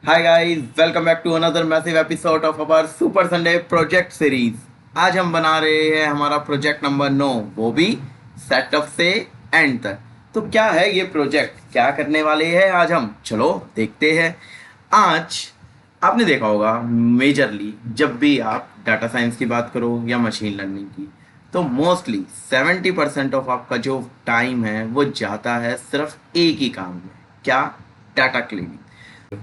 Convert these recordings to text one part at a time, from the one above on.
Hi guys, welcome back to another massive episode of our super Sunday project series. आज हम बना रहे हैं हमारा प्रोजेक्ट नंबर 9, वो भी सेटअप से एंड तक। तो क्या है ये प्रोजेक्ट, क्या करने वाले हैं आज हम, चलो देखते हैं। आज आपने देखा होगा मेजरली जब भी आप डाटा साइंस की बात करो या मशीन लर्निंग की, तो मोस्टली 70% ऑफ आपका जो टाइम है वो जाता है सिर्फ एक ही काम में। क्या? Data cleaning.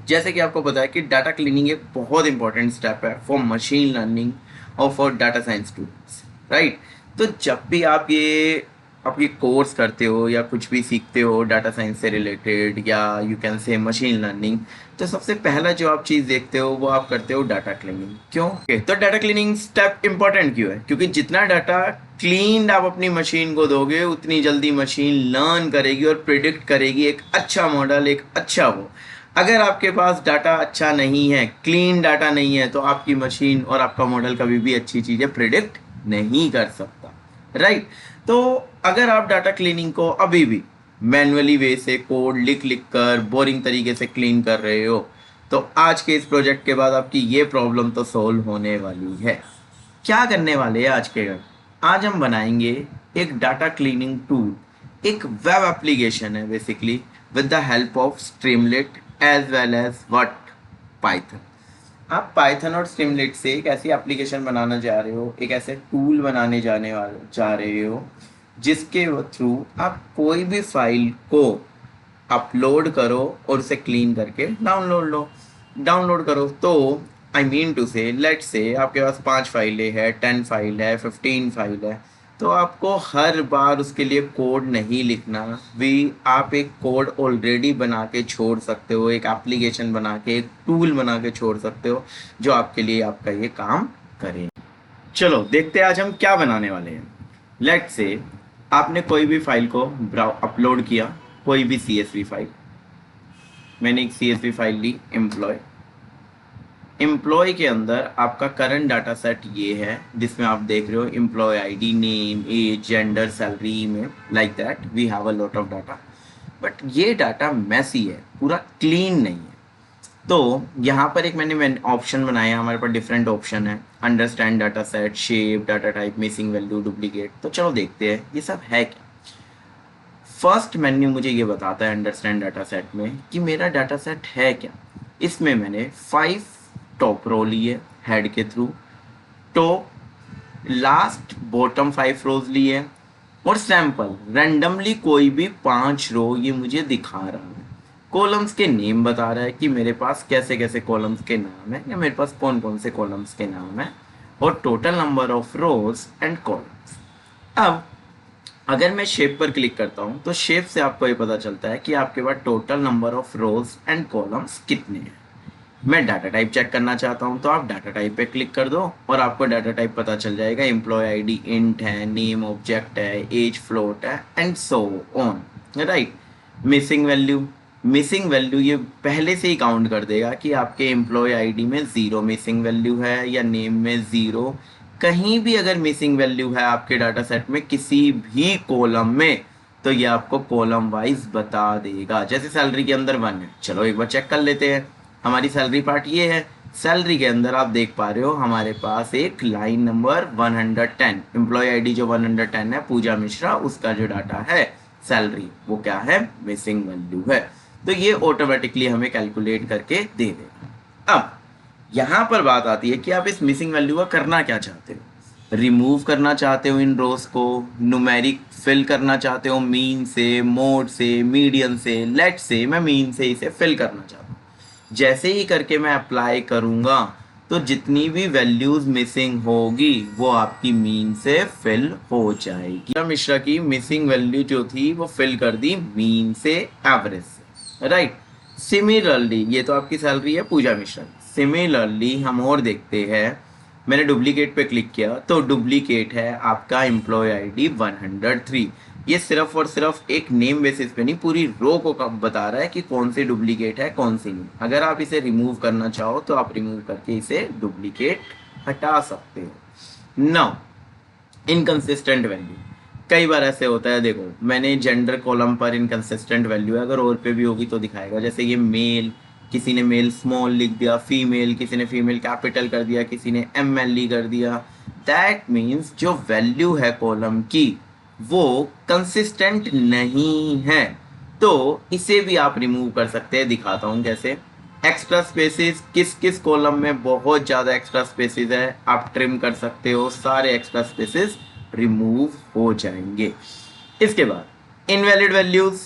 जैसे कि आपको पता है कि डाटा क्लीनिंग एक बहुत इंपॉर्टेंट स्टेप है फॉर मशीन लर्निंग और for data science students, right. तो जब भी आप ये कोर्स करते हो या कुछ भी सीखते हो डाटा साइंस से रिलेटेड या you can say machine learning, तो सबसे पहला जो आप चीज़ देखते हो वो आप करते हो डाटा क्लीनिंग। क्यों? तो डाटा क्लीनिंग स्टेप इंपॉर्टेंट क्यों है? क्योंकि जितना डाटा क्लीन आप अपनी मशीन को दोगे उतनी जल्दी मशीन लर्न करेगी और प्रिडिक्ट करेगी एक अच्छा मॉडल, एक अच्छा वो। अगर आपके पास डाटा अच्छा नहीं है, क्लीन डाटा नहीं है, तो आपकी मशीन और आपका मॉडल कभी भी अच्छी चीज़ें प्रिडिक्ट नहीं कर सकता, राइट। तो अगर आप डाटा क्लीनिंग को अभी भी मैन्युअली वे से कोड लिख लिख कर बोरिंग तरीके से क्लीन कर रहे हो, तो आज के इस प्रोजेक्ट के बाद आपकी ये प्रॉब्लम तो सोल्व होने वाली है। क्या करने वाले हैं आज के घर? आज हम बनाएंगे एक डाटा क्लीनिंग टूल, एक वेब एप्लीकेशन है basically, with the help of Streamlit as well as what, Python. आप पाइथन और स्ट्रीमलेट से एक ऐसी एप्लीकेशन बनाना चाह रहे हो, एक ऐसे टूल बनाने जाने वाले चाह रहे हो जिसके थ्रू आप कोई भी फाइल को अपलोड करो और उसे क्लीन करके डाउनलोड करो। तो आई मीन टू से, लेट से आपके पास 5 फाइलें हैं, 10 फाइल है, 15 फाइल है, तो आपको हर बार उसके लिए कोड नहीं लिखना भी। आप एक कोड ऑलरेडी बना के छोड़ सकते हो, एक एप्लीकेशन बना के, एक टूल बना के छोड़ सकते हो जो आपके लिए आपका ये काम करे। चलो देखते हैं आज हम क्या बनाने वाले हैं। लेट से आपने कोई भी फाइल को अपलोड किया, कोई भी CSV फाइल। मैंने एक CSV फाइल ली, एम्प्लॉय के अंदर आपका करंट डाटा सेट ये है जिसमें आप देख रहे हो employee ID, name, age, gender, salary, email, like that we have a lot of data. But ये डाटा मैसी है, पूरा क्लीन नहीं है। तो यहाँ पर एक मैंने ऑप्शन बनाया, हमारे पास डिफरेंट ऑप्शन है, understand data set, shape, data type, missing value, duplicate. तो चलो देखते हैं ये सब है क्या। फर्स्ट मेन्यू मुझे ये बताता है अंडरस्टैंड डाटा सेट में कि मेरा डाटा सेट है क्या। इसमें मैंने 5 टॉप रो लिए हेड के थ्रू, टॉप, लास्ट, बॉटम 5 रोज लिए और सैंपल रैंडमली कोई भी 5 रो ये मुझे दिखा रहा है। कॉलम्स के नेम बता रहा है कि मेरे पास कैसे कैसे कॉलम्स के नाम है या मेरे पास कौन कौन से कॉलम्स के नाम है, और total number of rows and columns. अब अगर मैं शेप पर क्लिक करता हूं तो शेप से आपको ये पता चलता है कि आपके पास total number of rows and columns कितने हैं। मैं डाटा टाइप चेक करना चाहता हूं तो आप डाटा टाइप पे क्लिक कर दो और आपको डाटा टाइप पता चल जाएगा। एम्प्लॉय आईडी इंट है, नेम ऑब्जेक्ट है, एज फ्लोट है and so on, right. Missing value ये पहले से ही काउंट कर देगा कि आपके एम्प्लॉय आईडी में 0 मिसिंग वैल्यू है या नेम में 0। कहीं भी अगर मिसिंग वैल्यू है आपके डाटा सेट में किसी भी कॉलम में, तो ये आपको कॉलम वाइज बता देगा। जैसे सैलरी के अंदर 1 है, चलो एक बार चेक कर लेते हैं। हमारी सैलरी पार्ट ये है। सैलरी के अंदर आप देख पा रहे हो हमारे पास एक लाइन नंबर 110, एम्प्लॉय आईडी जो 110 है, पूजा मिश्रा, उसका जो डाटा है सैलरी वो क्या है, मिसिंग वैल्यू है। तो ये ऑटोमेटिकली हमें कैलकुलेट करके दे देगा। अब यहां पर बात आती है कि आप इस मिसिंग वैल्यू का करना क्या चाहते हो। रिमूव करना चाहते हो इन रोज को, न्यूमेरिक फिल करना चाहते हो मीन से, मोड से, मीडियन से। लेट से मैं मीन से इसे फिल करना चाहता हूँ। जैसे ही करके मैं अप्लाई करूंगा तो जितनी भी वैल्यूज मिसिंग होगी वो आपकी मीन से फिल हो जाएगी। मिश्रा की मिसिंग वैल्यू जो थी वो फिल कर दी मीन से, एवरेज से, राइट। सिमिलरली ये तो आपकी सैलरी है पूजा मिश्रा की। सिमिलरली हम और देखते हैं, मैंने डुप्लीकेट पे क्लिक किया तो डुप्लीकेट है आपका एम्प्लॉय आईडी 103। ये सिर्फ और सिर्फ एक नेम बेसिस पे नहीं, पूरी रो को बता रहा है कि कौन सी डुप्लीकेट है कौन सी नहीं। अगर आप इसे रिमूव करना चाहो तो आप रिमूव करके इसे डुप्लीकेट हटा सकते हो। नाउ इनकंसिस्टेंट वैल्यू, कई बार ऐसे होता है, देखो मैंने जेंडर कॉलम पर इनकंसिस्टेंट वैल्यू है, अगर और पे भी होगी तो दिखाएगा। जैसे ये मेल किसी ने मेल स्मॉल लिख दिया, फीमेल, किसी ने फीमेल कैपिटल कर दिया, किसी ने MLE कर दिया, दैट मीन्स जो वैल्यू है कॉलम की वो कंसिस्टेंट नहीं है। तो इसे भी आप रिमूव कर सकते हैं, दिखाता हूँ कैसे। एक्स्ट्रा स्पेसेस, किस किस कॉलम में बहुत ज़्यादा एक्स्ट्रा स्पेसेस है आप ट्रिम कर सकते हो, सारे एक्स्ट्रा स्पेसेस रिमूव हो जाएंगे। इसके बाद इनवैलिड वैल्यूज।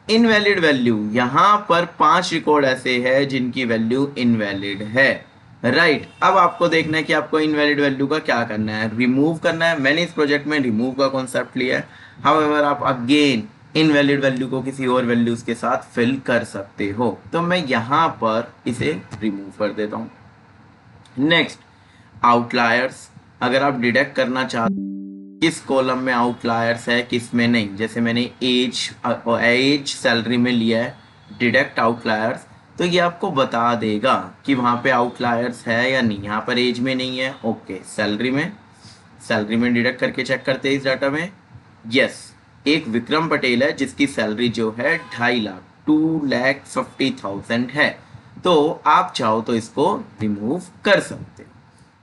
इनवैलिड वैल्यू यहाँ पर 5 रिकॉर्ड ऐसे हैं जिनकी वैल्यू इनवैलिड है। राइट, अब आपको देखना है कि आपको इनवैलिड वैल्यू का क्या करना है, रिमूव करना है। मैंने इस प्रोजेक्ट में रिमूव का कॉन्सेप्ट लिया है। हाउएवर आप अगेन इनवैलिड वैल्यू को किसी और वैल्यूज के साथ फिल कर सकते हो। तो मैं यहाँ पर इसे रिमूव कर देता हूँ। Next, outliers. अगर आप डिडक्ट करना चाहते किस कॉलम में आउटलायर्स है किस में नहीं, जैसे मैंने एज सैलरी में लिया है डिडक्ट आउटलायर्स, तो ये आपको बता देगा कि वहाँ पे आउटलायर्स है या नहीं। यहाँ पर एज में नहीं है, ओके। सैलरी में डिडक्ट करके चेक करते हैं इस डाटा में। यस, एक विक्रम पटेल है जिसकी सैलरी जो है 2.5 लाख 2,50,000 है। तो आप चाहो तो इसको रिमूव कर सकते हो।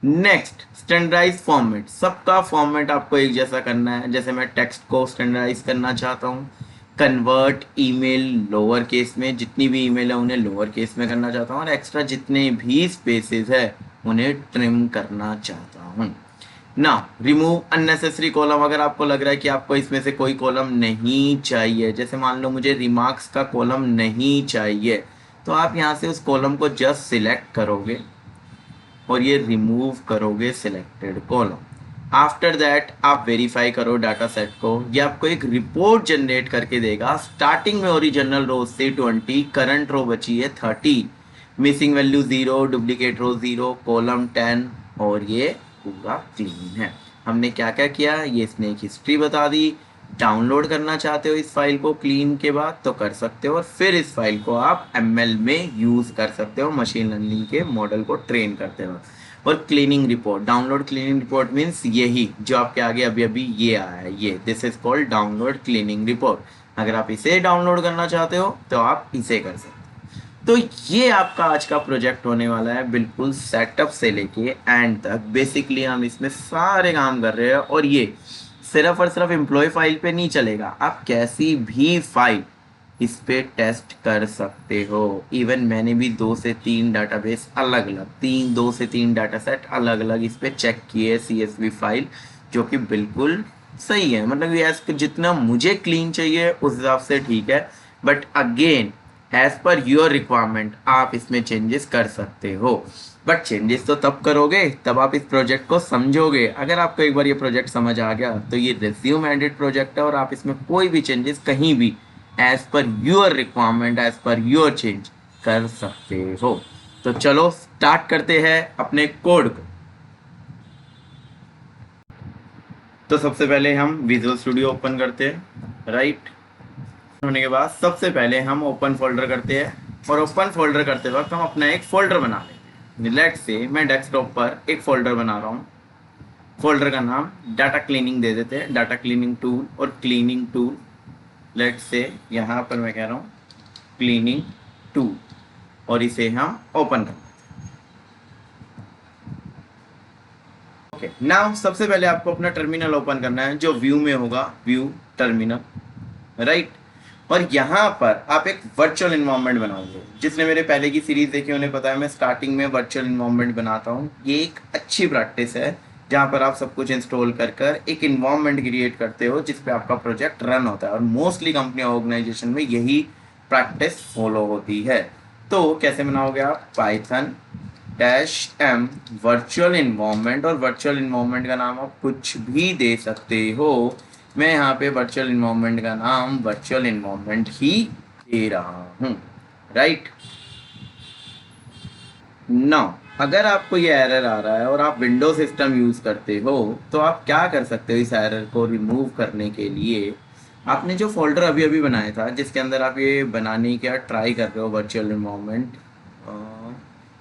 Next, standardize format. सबका फॉर्मेट आपको एक जैसा करना है। जैसे मैं टेक्स्ट को स्टैंडर्डाइज करना चाहता हूँ, कन्वर्ट ईमेल लोअर केस में, जितनी भी ईमेल है उन्हें लोअर केस में करना चाहता हूँ, और एक्स्ट्रा जितने भी स्पेसेस है उन्हें ट्रिम करना चाहता हूँ ना। Remove unnecessary column. अगर आपको लग रहा है कि आपको इसमें से कोई कॉलम नहीं चाहिए, जैसे मान लो मुझे रिमार्क्स का कॉलम नहीं चाहिए, तो आप यहाँ से उस कॉलम को जस्ट सिलेक्ट करोगे और ये रिमूव करोगे सिलेक्टेड कॉलम। आफ्टर दैट आप वेरीफाई करो डाटा सेट को। ये आपको एक रिपोर्ट जनरेट करके देगा। स्टार्टिंग में ओरिजिनल रो से 20, करंट रो बची है 30, मिसिंग वैल्यू 0, डुप्लीकेट रो 0, कॉलम 10, और ये पूरा क्लीन है। हमने क्या क्या किया ये इसने एक हिस्ट्री बता दी। डाउनलोड करना चाहते हो इस फाइल को क्लीन के बाद तो कर सकते हो, और फिर इस फाइल को आप ML में यूज कर सकते हो मशीन लर्निंग के मॉडल को ट्रेन करते हो। और cleaning report, download cleaning report means यही जो आपके आगे अभी अभी ये आया है, ये this is called download cleaning report. अगर आप इसे डाउनलोड करना चाहते हो तो आप इसे कर सकते हो। तो ये आपका आज का प्रोजेक्ट होने वाला है, बिल्कुल सेटअप से लेके एंड तक। बेसिकली हम इसमें सारे काम कर रहे हैं, और ये सिर्फ और सिर्फ एम्प्लॉय फाइल पे नहीं चलेगा। आप कैसी भी फाइल इस पे टेस्ट कर सकते हो। इवन मैंने भी 2 से 3 डाटाबेस अलग अलग 2 से 3 डाटा सेट अलग अलग इस पे चेक किए, CSV फाइल, जो कि बिल्कुल सही है। मतलब ये जितना मुझे क्लीन चाहिए उस हिसाब से ठीक है, but again as per your requirement आप इसमें चेंजेस कर सकते हो। बट चेंजेस तो तब करोगे तब आप इस प्रोजेक्ट को समझोगे। अगर आपको एक बार ये प्रोजेक्ट समझ आ गया तो ये रिज्यूम एडिट प्रोजेक्ट है, और आप इसमें कोई भी चेंजेस कहीं भी as per your requirement, as per your change कर सकते हो। तो चलो स्टार्ट करते हैं अपने कोड को। तो सबसे पहले हम विजुअल स्टूडियो ओपन करते हैं। राइट होने के बाद सबसे पहले हम ओपन फोल्डर करते हैं, और ओपन फोल्डर करते वक्त हम अपना एक फोल्डर बना लेते हैं। लेट से मैं डेस्कटॉप पर एक फोल्डर बना रहा हूँ। फोल्डर का नाम डाटा क्लीनिंग दे देते हैं, डाटा क्लीनिंग टूल और क्लीनिंग टूल। लेट से यहाँ पर मैं कह रहा हूँ क्लीनिंग टूल, और इसे हम ओपन कर ओके। नाउ सबसे पहले आपको अपना टर्मिनल ओपन करना है, जो व्यू में होगा, व्यू टर्मिनल। राइट, और यहाँ पर आप एक वर्चुअल इन्वायरमेंट बनाओगे। जिसने मेरे पहले की सीरीज देखी उन्हें पता है मैं स्टार्टिंग में वर्चुअल इन्वायरमेंट बनाता हूँ। ये एक अच्छी प्रैक्टिस है जहाँ पर आप सब कुछ इंस्टॉल कर एक इन्वायरमेंट क्रिएट करते हो जिस पे आपका प्रोजेक्ट रन होता है, और मोस्टली कंपनी ऑर्गेनाइजेशन में यही प्रैक्टिस फॉलो होती है। तो कैसे बनाओगे आप, पाइथन -m वर्चुअल इन्वायरमेंट, और वर्चुअल इन्वायरमेंट का नाम आप कुछ भी दे सकते हो। मैं यहाँ पे वर्चुअल इन्वायरमेंट का नाम वर्चुअल इन्वायरमेंट ही दे रहा हूँ। राइट नाउ अगर आपको ये एरर आ रहा है और आप विंडो सिस्टम यूज करते हो तो आप क्या कर सकते हो इस एरर को रिमूव करने के लिए। आपने जो फोल्डर अभी अभी बनाया था जिसके अंदर आप ये बनाने का ट्राई कर रहे हो virtual environment,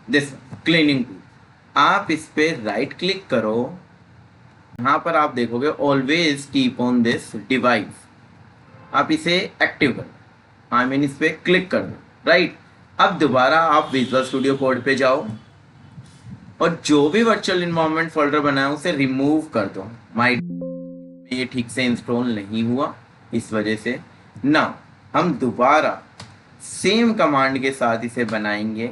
this cleaning tool, आप इस पे राइट क्लिक करो। यहाँ पर आप देखोगे always keep on this device, आप इसे एक्टिव कर, आई मीन इस पे क्लिक कर दो। राइट, अब दोबारा आप विजुअल स्टूडियो कोड पे जाओ और जो भी वर्चुअल इन्वायरमेंट फोल्डर बनाया उसे रिमूव कर दो। माई ये ठीक से इंस्टॉल नहीं हुआ, इस वजह से ना हम दोबारा सेम कमांड के साथ इसे बनाएंगे।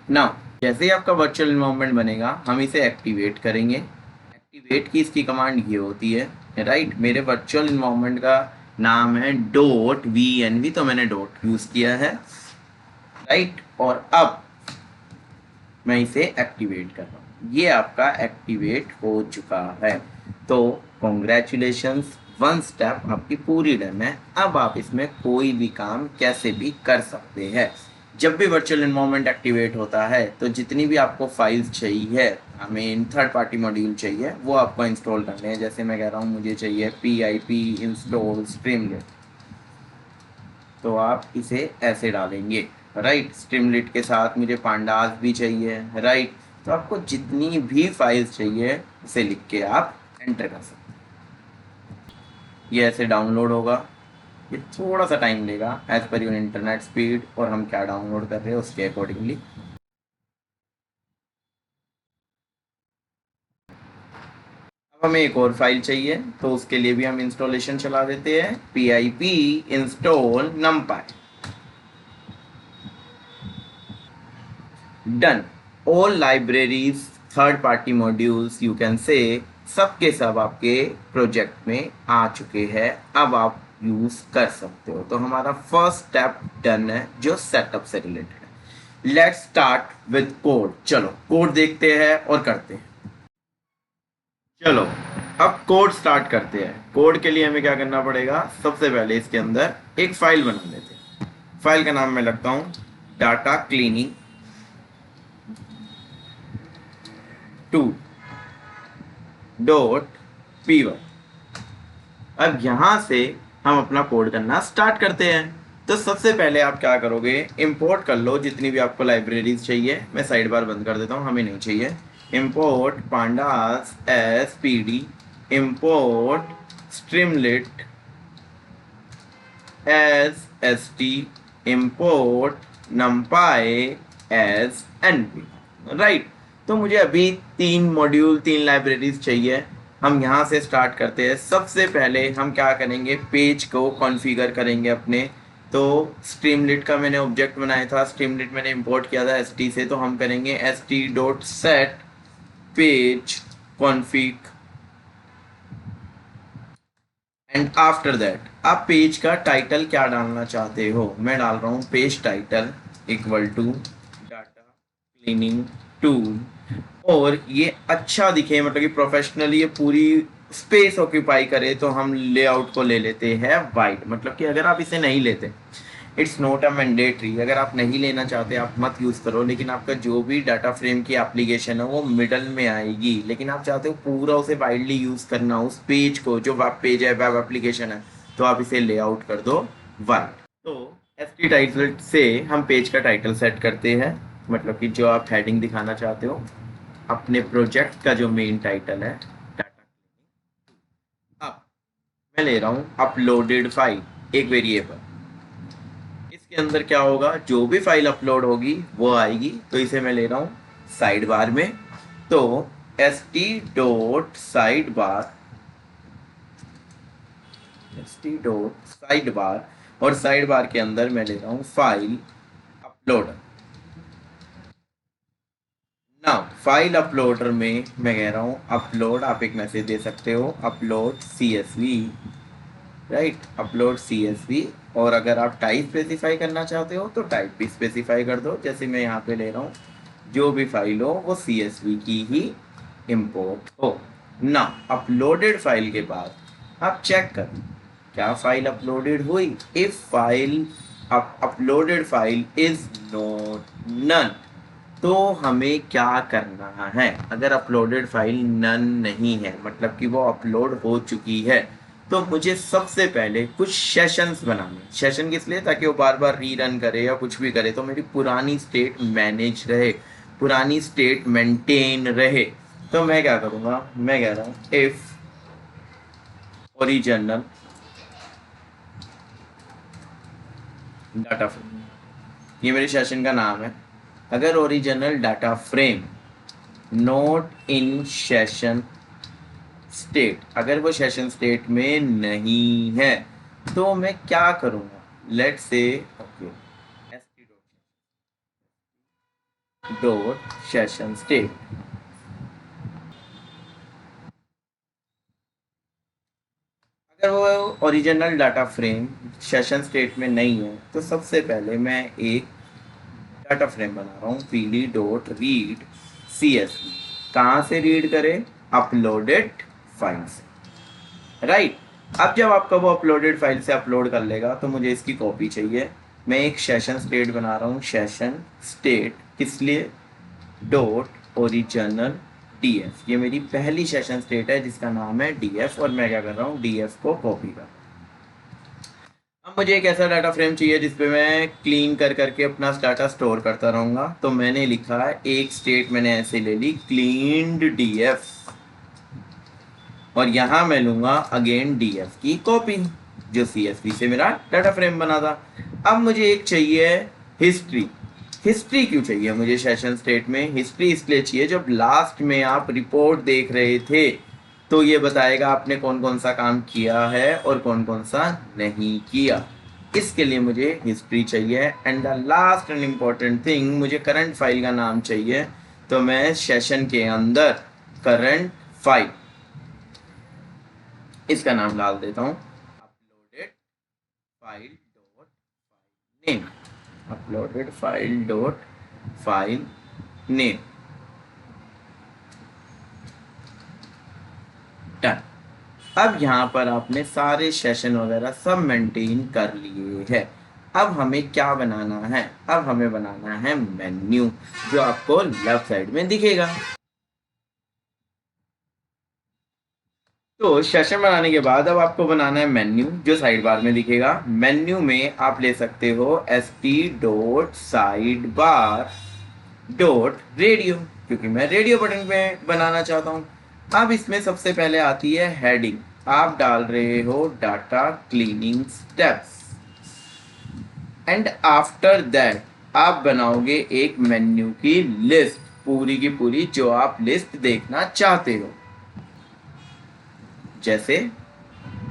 ना जैसे ही आपका वर्चुअल इन्वायरमेंट बनेगा हम इसे एक्टिवेट करेंगे। एक्टिवेट की इसकी कमांड ये होती है, राइट। मेरे वर्चुअल इन्वायरमेंट का नाम है .vnv, तो मैंने डॉट यूज किया है, राइट। और अब मैं इसे एक्टिवेट कर रहा हूँ, ये आपका एक्टिवेट हो चुका है। तो कॉन्ग्रेचुलेशंस, वन स्टेप आपकी पूरी डन है। अब आप इसमें कोई भी काम कैसे भी कर सकते हैं। जब भी वर्चुअल इन्वायरमेंट एक्टिवेट होता है तो जितनी भी आपको फाइल्स चाहिए, I mean third party module चाहिए, वो आपको इंस्टॉल करने हैं। जैसे मैं कह रहा हूँ मुझे चाहिए pip इंस्टॉल स्ट्रीमलिट, तो आप इसे ऐसे डालेंगे, राइट। स्ट्रीमलिट के साथ मुझे पांडास भी चाहिए, राइट। तो आपको जितनी भी फाइल्स चाहिए उसे लिख के आप एंटर कर सकते हैं। ये ऐसे डाउनलोड होगा, ये थोड़ा सा टाइम लेगा as per your internet speed और हम क्या डाउनलोड कर रहे हैं उसके अकॉर्डिंगली। अब हमें एक और फाइल चाहिए, तो उसके लिए भी हम इंस्टॉलेशन चला देते हैं, pip install numpy। Done. All libraries, third party modules you can say, सब के सब आपके प्रोजेक्ट में आ चुके हैं। अब आप यूज कर सकते हो। तो हमारा फर्स्ट स्टेप डन है जो सेटअप से रिलेटेड है। Let's start with code. चलो कोड देखते हैं और करते हैं। चलो अब कोड स्टार्ट करते हैं। कोड के लिए हमें क्या करना पड़ेगा, सबसे पहले इसके अंदर एक फाइल बना लेते हैं। फाइल का नाम मैं लगता हूँ डाटा क्लीनिंग 2.py। अब यहां से हम अपना कोड करना स्टार्ट करते हैं। तो सबसे पहले आप क्या करोगे, इंपोर्ट कर लो जितनी भी आपको लाइब्रेरीज चाहिए। मैं साइड बार बंद कर देता हूँ, हमें नहीं चाहिए। Import pandas as P D, import streamlit as S T, import numpy as N P, right. तो मुझे अभी 3 मॉड्यूल 3 लाइब्रेरीज चाहिए। हम यहाँ से स्टार्ट करते हैं। सबसे पहले हम क्या करेंगे, पेज को कॉन्फ़िगर करेंगे अपने। तो स्ट्रीमलिट का मैंने ऑब्जेक्ट बनाया था, स्ट्रीमलिट मैंने इंपोर्ट किया था एसटी से, तो हम करेंगे st.set page config. And after that आप पेज का टाइटल क्या डालना चाहते हो। मैं डाल रहा हूँ page title equal to data cleaning tool. और ये अच्छा दिखे, मतलब कि प्रोफेशनली ये पूरी स्पेस ऑक्यूपाई करे, तो हम लेआउट को ले लेते हैं वाइड। मतलब कि अगर आप इसे नहीं लेते, इट्स नॉट अ मैंडेटरी, अगर आप नहीं लेना चाहते आप मत यूज़ करो। लेकिन आपका जो भी डाटा फ्रेम की एप्लीकेशन है वो मिडल में आएगी, लेकिन आप चाहते हो पूरा उसे वाइडली यूज़ करना उस पेज को, जो वेब पेज है, वेब एप्लीकेशन है, तो आप इसे लेआउट कर दो वाइड। तो एस टी टाइटल से हम पेज का टाइटल सेट करते हैं, मतलब कि जो आप हेडिंग दिखाना चाहते हो अपने प्रोजेक्ट का, जो मेन टाइटल है डाटा। अब मैं ले रहा हूँ अपलोडेड फाइल, एक वेरिएबल। इसके अंदर क्या होगा, जो भी फाइल अपलोड होगी वो आएगी। तो इसे मैं ले रहा हूँ साइड बार में। तो st.sidebar, st.sidebar, और साइड बार के अंदर मैं ले रहा हूँ फाइल अपलोडर। ना फाइल अपलोडर में मैं कह रहा हूँ अपलोड, आप एक मैसेज दे सकते हो upload CSV, right, upload CSV। और अगर आप टाइप स्पेसिफाई करना चाहते हो तो टाइप भी स्पेसिफाई कर दो। जैसे मैं यहाँ पे ले रहा हूँ जो भी फाइल हो वो CSV की ही इंपोर्ट हो। ना अपलोडेड फाइल के बाद आप चेक करो क्या फाइल अपलोडेड हुई। If file uploaded file is not none, तो हमें क्या करना है। अगर अपलोडेड फाइल नन नहीं है, मतलब कि वो अपलोड हो चुकी है, तो मुझे सबसे पहले कुछ सेशंस बनाने। सेशन किस लिए, ताकि वो बार बार रीरन करे या कुछ भी करे तो मेरी पुरानी स्टेट मैनेज रहे, पुरानी स्टेट मेंटेन रहे। तो मैं क्या करूँगा, मैं कह रहा हूँ इफ ओरिजिनल डाटा फ्रेम, ये मेरे सेशन का नाम है। अगर original data frame note in session state, अगर वो सेशन स्टेट में नहीं है तो मैं क्या करूँगा, let's say okay st dot session state. अगर वो original data frame session state में नहीं है तो सबसे पहले मैं एक डाटा फ्रेम बना रहा हूँ pd डॉट रीड csv। कहाँ से रीड करें, अपलोडेड फाइल से, राइट। अब जब आपका वो अपलोडेड फाइल से अपलोड कर लेगा तो मुझे इसकी कॉपी चाहिए। मैं एक सेशन स्टेट बना रहा हूँ, सेशन स्टेट किस लिए, डॉट ओरिजिनल df। ये मेरी पहली सेशन स्टेट है जिसका नाम है df, और मैं क्या कर रहा हूँ, df को कॉपी कर। अब मुझे एक ऐसा डाटा फ्रेम चाहिए जिसपे मैं क्लीन कर करके अपना डाटा स्टोर करता रहूँगा। तो मैंने लिखा है एक स्टेट मैंने ऐसे ले ली, क्लीन्ड df, और यहाँ मैं लूँगा अगेन df की कॉपी जो csv से मेरा डाटा फ्रेम बना था। अब मुझे एक चाहिए हिस्ट्री। हिस्ट्री क्यों चाहिए मुझे सेशन स्टेट में, हिस्ट्री इसलिए चाहिए जब लास्ट में आप रिपोर्ट देख रहे थे तो ये बताएगा आपने कौन कौन सा काम किया है और कौन कौन सा नहीं किया। इसके लिए मुझे हिस्ट्री चाहिए। And the last and important thing, मुझे करंट फाइल का नाम चाहिए। तो मैं सेशन के अंदर करंट फाइल इसका नाम डाल देता हूँ, uploaded file dot name, uploaded file dot file name, done. अब यहाँ पर आपने सारे सेशन वगैरह सब मेंटेन कर लिए हैं। अब हमें क्या बनाना है, अब हमें बनाना है मेन्यू जो आपको लेफ्ट साइड में दिखेगा। तो सेशन बनाने के बाद अब आपको बनाना है मेन्यू जो साइड बार में दिखेगा। मेन्यू में आप ले सकते हो st dot side bar dot radio, क्योंकि मैं रेडियो बटन पे बनाना चाहता हूँ। अब इसमें सबसे पहले आती है हेडिंग, आप डाल रहे हो data cleaning steps, and after that आप बनाओगे एक मेन्यू की लिस्ट, पूरी की पूरी जो आप लिस्ट देखना चाहते हो। जैसे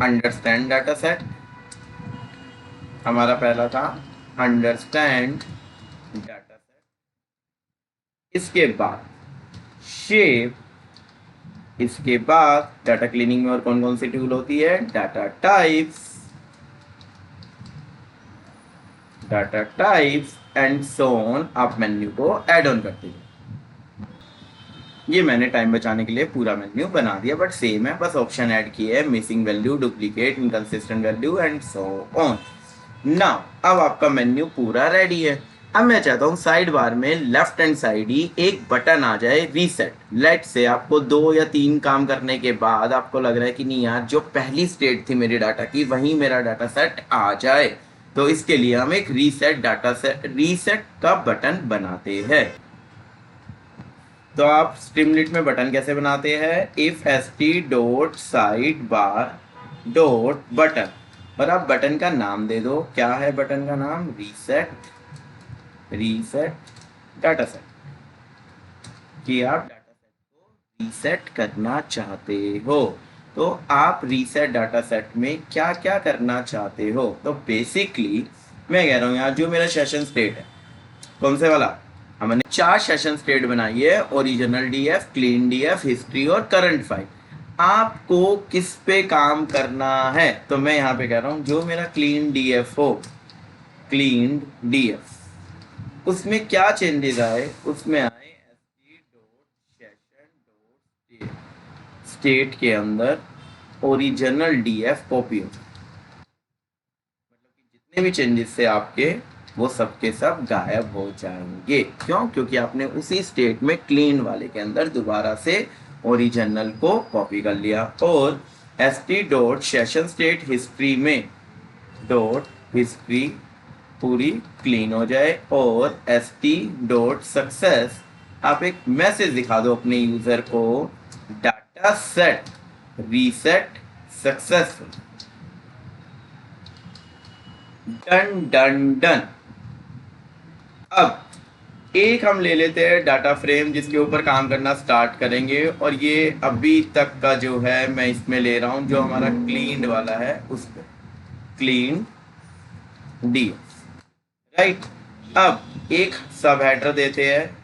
अंडरस्टैंड डाटा सेट, हमारा पहला था अंडरस्टैंड डाटा सेट। इसके बाद शेप, इसके बाद डाटा क्लीनिंग में और कौन कौन सी टूल होती है, data types, data types and so on. आप मेन्यू को ऐड ऑन करते हो। ये मैंने टाइम बचाने के लिए पूरा मेन्यू बना दिया, बट सेम है, बस ऑप्शन ऐड किए हैं, missing value, duplicate, inconsistent value and so on. Now अब आपका मेन्यू पूरा रेडी है। अब मैं चाहता हूँ साइड बार में लेफ्ट हैंड साइड ही एक बटन आ जाए रीसेट। लेट से आपको 2 या 3 काम करने के बाद आपको लग रहा है कि नहीं यार, जो पहली स्टेट थी मेरे डाटा की वहीं मेरा डाटा सेट आ जाए, तो इसके लिए हम एक रीसेट डाटा सेट, रीसेट का बटन बनाते हैं। तो आप स्ट्रीमलीट में बटन कैसे बनाते हैं, if st dot side bar dot button, और आप बटन का नाम दे दो। क्या है बटन का नाम, रीसेट, रीसेट डाटा सेट, कि आप डाटा सेट को रीसेट करना चाहते हो। तो आप रीसेट डाटा सेट में क्या क्या करना चाहते हो, तो बेसिकली मैं कह रहा हूँ यार, जो मेरा सेशन स्टेट है कौन से वाला, हमने 4 सेशन स्टेट बनाई है, original DF, clean DF, history और करंट फाइल। आपको किस पे काम करना है, तो मैं यहाँ पे कह रहा हूँ जो मेरा क्लीन डीएफ हो, क्लीन डीएफ, उसमें क्या चेंजेस आए, उसमें आए स्टेट के अंदर ओरिजिनल डीएफ कॉपी हो, मतलब कि जितने भी चेंजेस थे आपके वो सब के सब गायब हो जाएंगे। क्यों, क्योंकि आपने उसी स्टेट में क्लीन वाले के अंदर दोबारा से ओरिजिनल को कॉपी कर लिया। और st dot session state history में डॉट हिस्ट्री पूरी क्लीन हो जाए, और st डॉट सक्सेस आप एक मैसेज दिखा दो अपने यूजर को, data set reset successful. Done done done. अब एक हम ले लेते हैं डाटा फ्रेम जिसके ऊपर काम करना स्टार्ट करेंगे, और ये अभी तक का जो है मैं इसमें ले रहा हूं, जो हमारा क्लीन वाला है उस पर, क्लीन डी। राइट। अब एक सब हेडर देते हैं।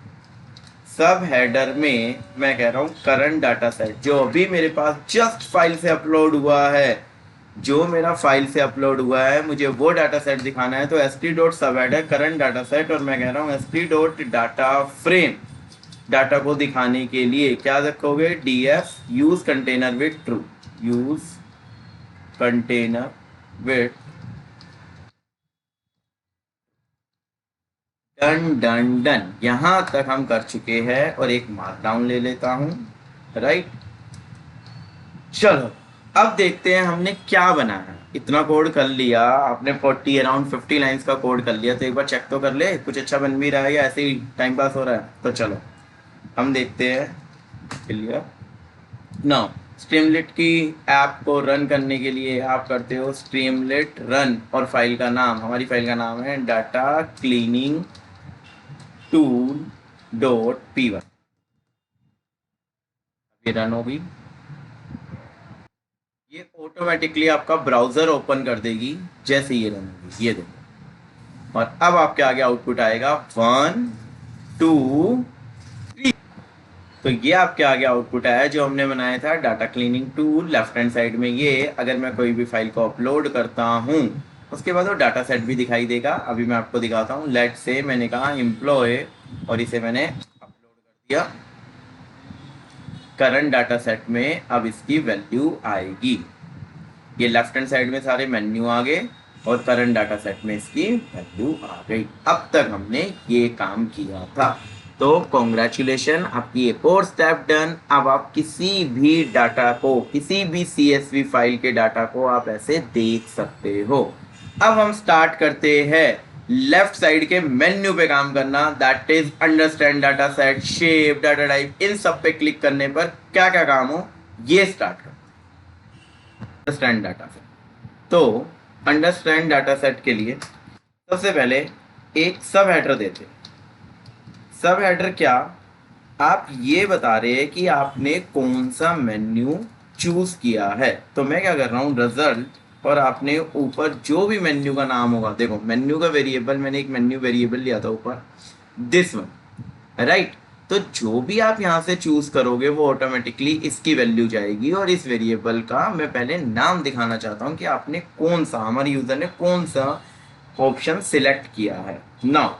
सब हेडर में मैं कह रहा हूं करंट डाटा सेट, जो अभी मेरे पास जस्ट फाइल से अपलोड हुआ है, जो मेरा फाइल से अपलोड हुआ है, मुझे वो डाटा सेट दिखाना है। तो एस टी डॉट सब हेडर करंट डाटा सेट, और मैं कह रहा हूँ S T dot data frame. Data को दिखाने के लिए क्या रखोगे, D F use container with true, use container with. Done done done, यहां तक हम कर चुके हैं, और एक मार्कडाउन ले लेता हूं। राइट। चलो अब देखते हैं हमने क्या बनाया। इतना कोड कर लिया आपने, 40 अराउंड 50 लाइंस का कोड कर लिया, तो एक बार चेक तो कर ले कुछ अच्छा बन भी रहा है या ऐसे ही टाइम पास हो रहा है। तो चलो हम देखते हैं। क्लियर नाउ, स्ट्रीमलेट की ऐप को रन करने के लिए आप करते हो स्ट्रीमलेट रन, और फाइल का नाम, हमारी फाइल का नाम है data cleaning tool dot P one. अभी रन होगी, ये ऑटोमेटिकली आपका ब्राउजर ओपन कर देगी जैसे ये रन होगी, ये देखो। और अब आपके आगे आउटपुट आएगा 1 2 3। तो ये आपके आगे आउटपुट आया जो हमने बनाया था data cleaning tool. Left hand side में ये, अगर मैं कोई भी फाइल को अपलोड करता हूँ उसके बाद वो डाटा सेट भी दिखाई देगा। अभी मैं आपको दिखाता हूँ। लेट से मैंने कहा एम्प्लॉय, और इसे मैंने अपलोड कर दिया करंट डाटा सेट में। अब इसकी वैल्यू आएगी, ये लेफ्ट हैंड साइड में सारे मेन्यू आ गए, और करंट डाटा सेट में इसकी वैल्यू आ गई। अब तक हमने ये काम किया था। तो कॉन्ग्रेचुलेशन, आपकी एक और स्टेप डन। अब आप किसी भी डाटा को, किसी भी CSV फाइल के डाटा को आप ऐसे देख सकते हो। अब हम स्टार्ट करते हैं लेफ्ट साइड के मेन्यू पे काम करना, that is understand data set, shape, data type. इन सब पे क्लिक करने पर क्या क्या काम हो ये स्टार्ट कर। अंडरस्टैंड डाटा सेट, तो अंडरस्टैंड डाटा सेट के लिए सबसे पहले एक सब हेडर देते। सब हेडर क्या, आप ये बता रहे हैं कि आपने कौन सा मेन्यू चूज किया है। तो मैं क्या कर रहा हूँ, रिजल्ट, और आपने ऊपर जो भी मेन्यू का नाम होगा, देखो मेन्यू का वेरिएबल, मैंने एक मेन्यू वेरिएबल लिया था ऊपर, दिस वन। राइट। तो जो भी आप यहाँ से चूज करोगे वो ऑटोमेटिकली इसकी वैल्यू जाएगी, और इस वेरिएबल का मैं पहले नाम दिखाना चाहता हूँ कि आपने कौन सा, हमारे यूजर ने कौन सा ऑप्शन सिलेक्ट किया है। Now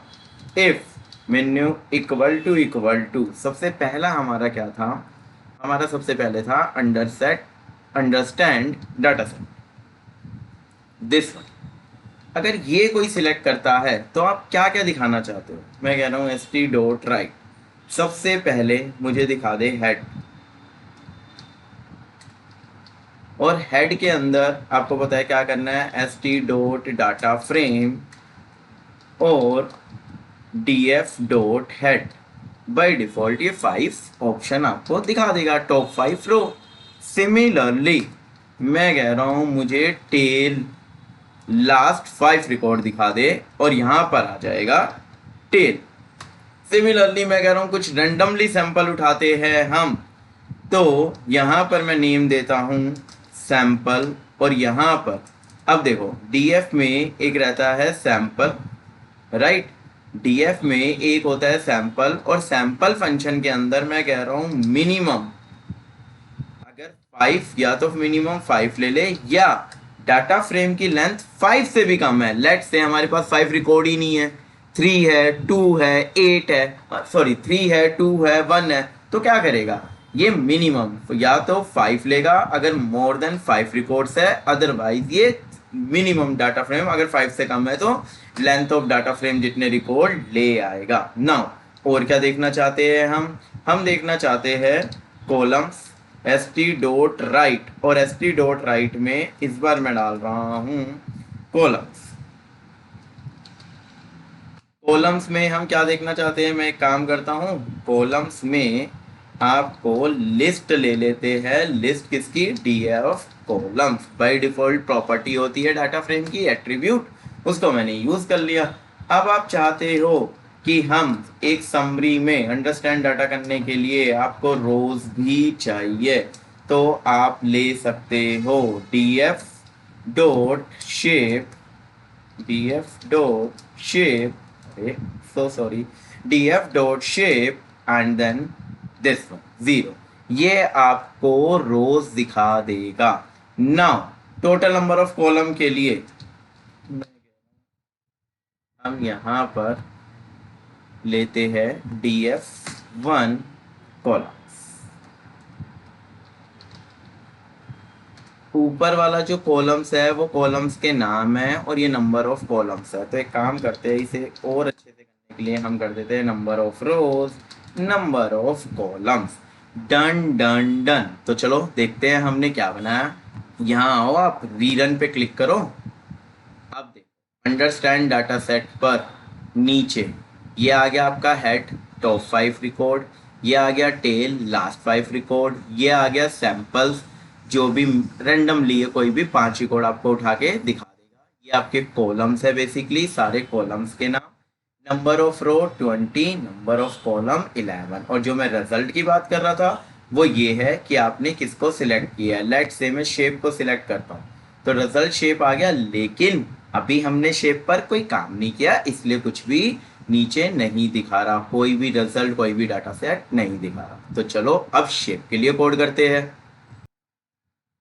if menu equal to सबसे पहला हमारा क्या था, हमारा सबसे पहले था understand data set, this one. अगर ये कोई सिलेक्ट करता है तो आप क्या क्या दिखाना चाहते हो। मैं कह रहा हूँ st.write, सबसे पहले मुझे दिखा दे हेड, और हेड के अंदर आपको पता है क्या करना है, st.data_frame और df.head। बाय डिफॉल्ट ये 5 ऑप्शन आपको दिखा देगा, टॉप 5 रो। सिमिलरली मैं कह रहा हूं मुझे टेल लास्ट 5 रिकॉर्ड दिखा दे, और यहां पर आ जाएगा टेल। सिमिलरली मैं कह रहा हूं कुछ रैंडमली सैंपल उठाते हैं हम, तो यहां पर मैं नेम देता हूं सैंपल, और यहां पर अब देखो डीएफ में एक रहता है सैंपल। राइट। डीएफ में एक होता है सैंपल, और सैंपल फंक्शन के अंदर मैं कह रहा हूं मिनिमम अगर 5, या तो मिनिमम 5 ले ले, या डाटा फ्रेम की लेंथ 5 से भी कम है। लेट्स से हमारे पास 5 रिकॉर्ड ही नहीं है, 3 है, 2 है, 8 है, सॉरी 3 है, 2 है, 1 है, तो क्या करेगा ये मिनिमम या तो 5 लेगा अगर मोर देन 5 रिकॉर्ड्स है, अदरवाइज ये मिनिमम डाटा फ्रेम अगर 5 से कम है तो लेंथ ऑफ डाटा फ्रेम जितने रिकॉर्ड ले आएगा। नाउ और क्या देखना चाहते हैं हम देखना चाहते हैं कॉलम्स, st.write, और st.write में इस बार मैं डाल रहा हूं कॉलम्स। कॉलम्स में हम क्या देखना चाहते हैं, मैं एक काम करता हूं, कॉलम्स में आपको लिस्ट ले लेते हैं। लिस्ट किसकी, DF columns. By default property होती है डाटा फ्रेम की एट्रीब्यूट, उसको मैंने यूज कर लिया। अब आप चाहते हो कि हम एक समरी में अंडरस्टैंड डाटा करने के लिए आपको रोज भी चाहिए, तो आप ले सकते हो df dot shape, df dot shape, अरे so sorry, df dot shape and then this one 0, ये आपको रोज दिखा देगा। Now total number of column के लिए हम यहाँ पर लेते हैं df1 कॉलम, ऊपर वाला जो कॉलम्स है वो कॉलम्स के नाम है और ये नंबर ऑफ कॉलम्स है। तो एक काम करते हैं, इसे और अच्छे से करने के लिए हम कर देते हैं number of rose, number of columns. Done done done. तो चलो देखते हैं हमने क्या बनाया। यहाँ आओ, आप रीरन पे क्लिक करो। अब देखो अंडरस्टैंड डाटा सेट पर नीचे ये आ गया आपका हेड टॉप 5 रिकॉर्ड, ये आ गया टेल लास्ट 5 रिकॉर्ड, ये आ गया सैंपल्स जो भी रेंडमली है, कोई भी 5 रिकॉर्ड आपको उठा के दिखा देगा। ये आपके कॉलम्स है, बेसिकली सारे कॉलम्स के नाम, number of row 20, number of column 11। और जो मैं रिजल्ट की बात कर रहा था वो ये है कि आपने किसको सिलेक्ट किया है। लेट्स से मैं शेप को सिलेक्ट करता हूँ तो रिजल्ट शेप आ गया, लेकिन अभी हमने शेप पर कोई काम नहीं किया, इसलिए कुछ भी नीचे नहीं दिखा रहा, कोई भी रिजल्ट, कोई भी डाटा सेट नहीं दिखा रहा। तो चलो अब शेप के लिए कोड करते हैं।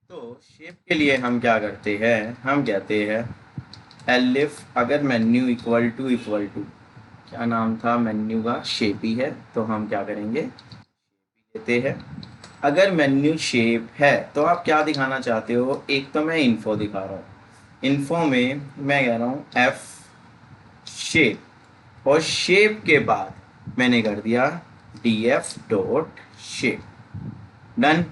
तो शेप के लिए हम क्या करते हैं, हम कहते हैं एलिफ, अगर मेन्यू इक्वल टू क्या नाम था मेन्यू का, शेप ही है, तो हम क्या करेंगे लेते हैं। अगर मेन्यू शेप है तो आप क्या दिखाना चाहते हो, एक तो मैं इन्फो दिखा रहा हूँ, इन्फो में मैं कह रहा हूँ एफ शेप, और शेप के बाद मैंने कर दिया df डॉट शेप। डन।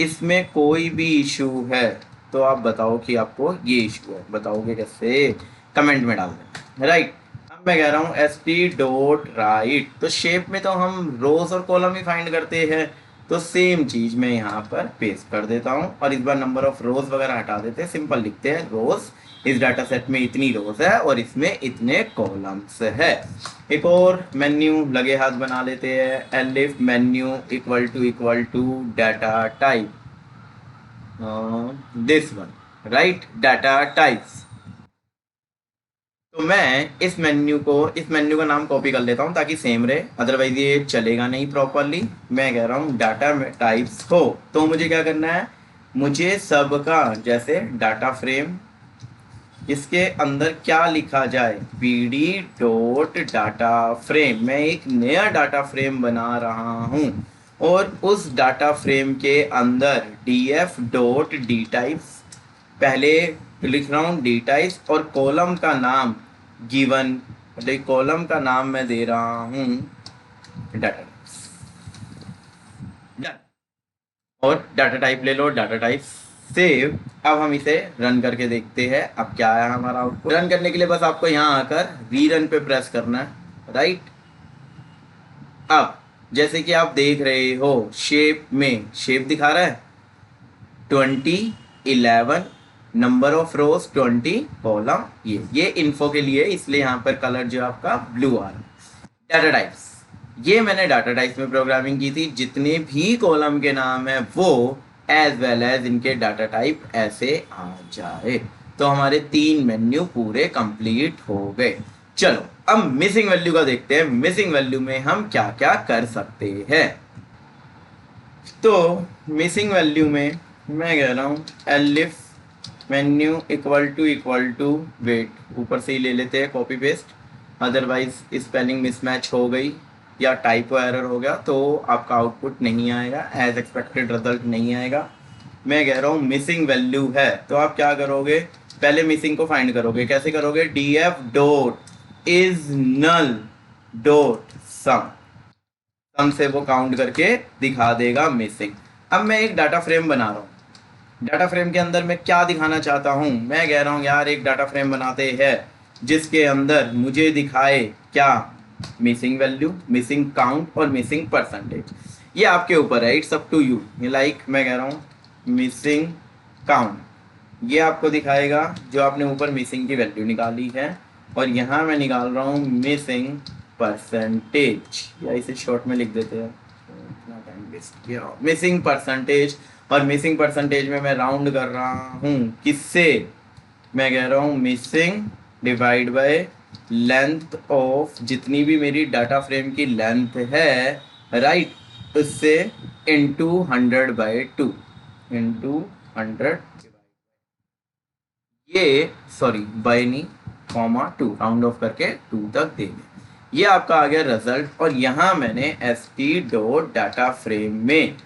इसमें कोई भी इशू है तो आप बताओ कि आपको ये इशू है, बताओगे कैसे, कमेंट में डाल देना, राइट। अब मैं कह रहा हूँ st डॉट राइट, तो शेप में तो हम रोज और कॉलम ही फाइंड करते हैं, तो सेम चीज मैं यहाँ पर पेस्ट कर देता हूँ और इस बार नंबर ऑफ रोज वगैरह हटा देते हैं, सिंपल लिखते हैं रोज, इस डाटा सेट में इतनी रोज है और इसमें इतने कॉलम्स है। एक और मेन्यू लगे हाथ बना लेते हैं, elif menu equal to data type, this one, right, data types. तो मैं इस मेन्यू का नाम कॉपी कर लेता हूँ ताकि सेम रहे, अदरवाइज ये चलेगा नहीं प्रॉपरली। मैं कह रहा हूँ डाटा टाइप्स हो, तो मुझे क्या करना है, मुझे सबका जैसे डाटा फ्रेम, इसके अंदर क्या लिखा जाए, pd डॉट डाटा फ्रेम, मैं एक नया डाटा फ्रेम बना रहा हूँ और उस डाटा फ्रेम के अंदर df डॉट डी टाइप्स, पहले लिख रहा हूँ डी टाइप्स और कॉलम का नाम गिवन, मतलब कॉलम का नाम मैं दे रहा हूँ डाटा टाइप्स। डन। और डाटा टाइप ले लो, डाटा टाइप सेव। अब हम इसे रन करके देखते हैं अब क्या आया हमारा आउटपुट। रन करने के लिए बस आपको यहाँ आकर रीरन पे प्रेस करना है, राइट। अब जैसे कि आप देख रहे हो शेप में शेप दिखा रहा है 20, 11, नंबर ऑफ रोज 20, कॉलम ये इन्फो के लिए, इसलिए यहाँ पर कलर जो आपका ब्लू आ रहा है। डाटा टाइप्स, ये मैंने डाटा टाइप्स में प्रोग्रामिंग की थी, जितने भी कॉलम के नाम है वो एज वेल एज इनके डाटा टाइप ऐसे आ जाए। तो हमारे 3 मेन्यू पूरे कंप्लीट हो गए। चलो अब मिसिंग वैल्यू का देखते हैं, मिसिंग वैल्यू में हम क्या क्या कर सकते हैं। तो मिसिंग वैल्यू में मैं कह रहा हूँ elif menu equal to wait, ऊपर से ही ले लेते हैं copy paste, otherwise spelling mismatch हो गई या टाइपो एरर हो गया तो आपका आउटपुट नहीं आएगा, एज एक्सपेक्टेड रिजल्ट नहीं आएगा। मैं कह रहा हूँ मिसिंग वैल्यू है तो आप क्या करोगे, पहले मिसिंग को फाइंड करोगे, कैसे करोगे, df dot is null dot sum से वो काउंट करके दिखा देगा मिसिंग। अब मैं एक डाटा फ्रेम बना रहा हूँ, डाटा फ्रेम के अंदर मैं क्या दिखाना चाहता हूँ, मैं कह रहा हूँ यार एक डाटा फ्रेम बनाते हैं जिसके अंदर मुझे दिखाए क्या, मिसिंग वैल्यू, मिसिंग काउंट और मिसिंग परसेंटेज। ये आपके ऊपर है, it's up to you. Like मैं कह रहा हूँ मिसिंग काउंट, ये आपको दिखाएगा जो आपने ऊपर मिसिंग की वैल्यू निकाली है, और यहाँ मैं निकाल रहा हूँ मिसिंग परसेंटेज, या इसे शॉर्ट में लिख देते हैं, इतना टाइम वेस्ट किया, मिसिंग परसेंटेज। और मिसिंग परसेंटेज में मैं राउंड कर रहा हूँ किससे, मैं कह रहा हूँ missing divide by length of, जितनी भी मेरी डाटा फ्रेम की लेंथ है, राइट, उससे इंटू 100/2, इंटू 100, ये सॉरी बाय नहीं, कॉमा 2, राउंड ऑफ करके 2 तक देंगे। ये आपका आ गया रिजल्ट, और यहाँ मैंने st.data_frame में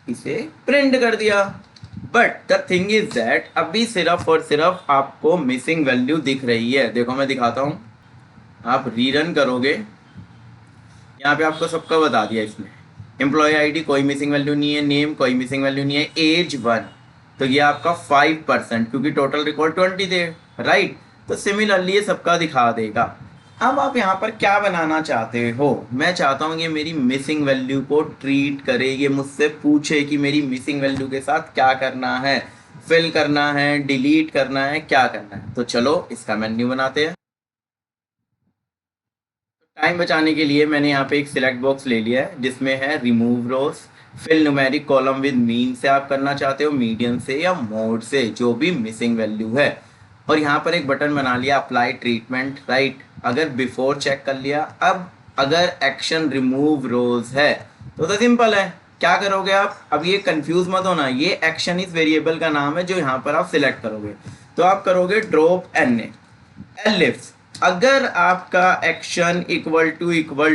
इसे प्रिंट कर दिया। But the thing is that अभी सिर्फ और सिर्फ आपको मिसिंग वैल्यू दिख रही है। देखो मैं दिखाता हूँ, आप रीरन करोगे, यहाँ पे आपको सबका बता दिया इसमें। एम्प्लॉय आईडी कोई मिसिंग वैल्यू नहीं है, नेम कोई मिसिंग वैल्यू नहीं है, एज 1, तो ये आपका 5%, क्योंकि टोटल रिकॉर्ड 20 थे, राइट। तो सिमिलरली ये सबका दिखा देगा। अब आप यहाँ पर क्या बनाना चाहते हो, मैं चाहता हूँ ये मेरी मिसिंग वैल्यू को ट्रीट करे, ये मुझसे पूछे कि मेरी मिसिंग वैल्यू के साथ क्या करना है, फिल करना है, डिलीट करना है, क्या करना है। तो चलो इसका मेन्यू बनाते हैं। टाइम बचाने के लिए मैंने यहाँ पे एक सिलेक्ट बॉक्स ले लिया है जिसमें है remove rows, fill numeric column with mean से आप करना चाहते हो, मीडियन से या मोड से, जो भी मिसिंग वैल्यू है। और यहाँ पर एक बटन बना लिया अप्लाई ट्रीटमेंट, राइट। अगर बिफोर चेक कर लिया। अब अगर एक्शन रिमूव रोज है तो सिंपल है, क्या करोगे आप, अब ये कंफ्यूज मत होना, ये एक्शन इस वेरिएबल का नाम है जो यहाँ पर आप सिलेक्ट करोगे। तो आप करोगे ड्रॉप एन एलिफ्स, अगर आपका एक्शन इक्वल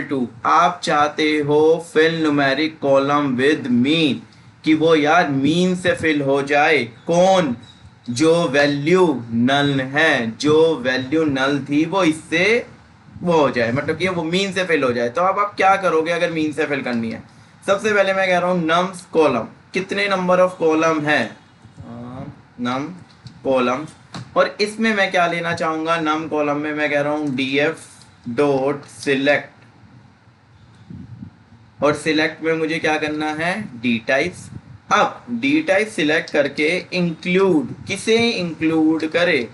टू आप चाहते हो fill numeric column with mean, कि वो यार मीन से फिल हो जाए, कौन, जो वैल्यू नल है, जो वैल्यू नल थी वो इससे वो हो जाए, मतलब कि वो मीन से फिल हो जाए। तो अब आप क्या करोगे अगर मीन से फिल करनी है। सबसे पहले मैं कह रहा हूँ नम्स कॉलम, कितने नंबर ऑफ कॉलम है, नम कॉलम। और इसमें मैं क्या लेना चाहूंगा, नम कॉलम में मैं कह रहा हूं df.select, और सिलेक्ट में मुझे क्या करना है, डी टाइप्स। अब डी टाइप सिलेक्ट करके इंक्लूड, किसे इंक्लूड करे,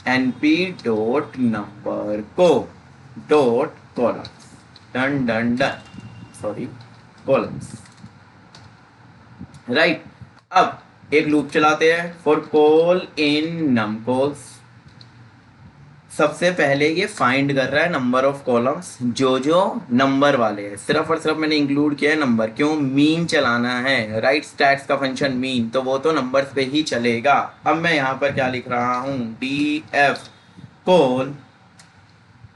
np.number को dot columns, done done done, sorry columns, right. अब एक लूप चलाते हैं for col in num cols. सबसे पहले ये फाइंड कर रहा है नंबर ऑफ कॉलम्स जो जो नंबर वाले हैं, सिर्फ और सिर्फ मैंने इंक्लूड किया है नंबर, क्यों, मीन चलाना है, राइट। स्टैट्स का फंक्शन मीन, तो वो तो नंबर्स पे ही चलेगा। अब मैं यहाँ पर क्या लिख रहा हूँ, df कॉल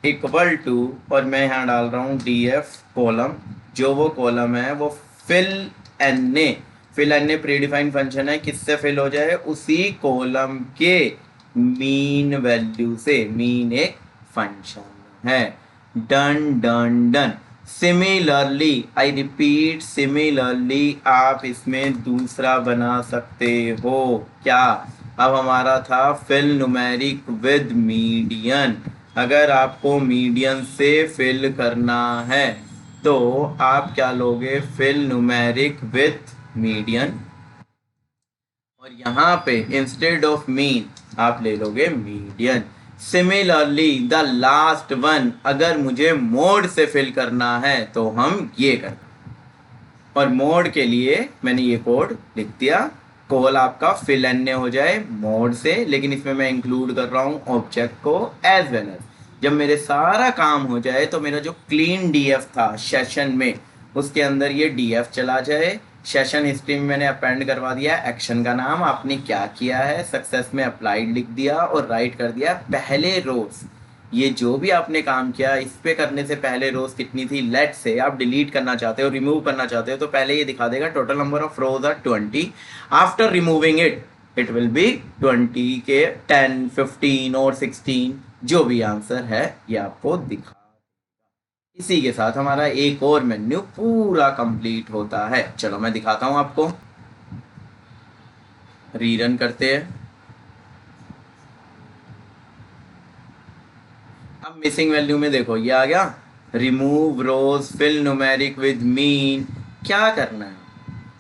इक्वल टू, और मैं यहाँ डाल रहा हूँ df कॉलम, जो वो कॉलम है वो fill N A, fill N A predefined function है, किससे फिल हो जाए, उसी कॉलम के मीन वैल्यू से, मीन एक फंक्शन है, done done done. Similarly, I repeat similarly, आप इसमें दूसरा बना सकते हो, क्या, अब हमारा था फिल न्यूमेरिक विद मीडियन, अगर आपको मीडियन से फिल करना है तो आप क्या लोगे, फिल न्यूमेरिक विथ मीडियन, और यहाँ पे इंस्टेड ऑफ मीन आप ले लोगे median. Similarly the last one, अगर मुझे मोड से फिल करना है तो हम ये करते हैं, और मोड के लिए मैंने ये कोड लिख दिया, कॉल आपका फिल एन हो जाए मोड से, लेकिन इसमें मैं इंक्लूड कर रहा हूँ ऑब्जेक्ट को एज वेल एज। जब मेरे सारा काम हो जाए तो मेरा जो क्लीन डीएफ था सेशन में, उसके अंदर ये डीएफ चला जाए। सेशन हिस्ट्री में मैंने अपेंड करवा दिया एक्शन का नाम, आपने क्या किया है, सक्सेस में अप्लाइड लिख दिया और राइट कर दिया पहले रोज। ये जो भी आपने काम किया इस पे करने से पहले रोज कितनी थी, लेट से आप डिलीट करना चाहते हो, रिमूव करना चाहते हो, तो पहले ये दिखा देगा total number of rows are 20, after removing it will be 20 के 10, 15 और 16, जो भी आंसर है ये आपको दिखा। इसी के साथ हमारा एक और मेन्यू पूरा कंप्लीट होता है। चलो मैं दिखाता हूं आपको, रीरन करते हैं। अब मिसिंग वैल्यू में देखो ये आ गया, remove rows fill numeric with mean, क्या करना है,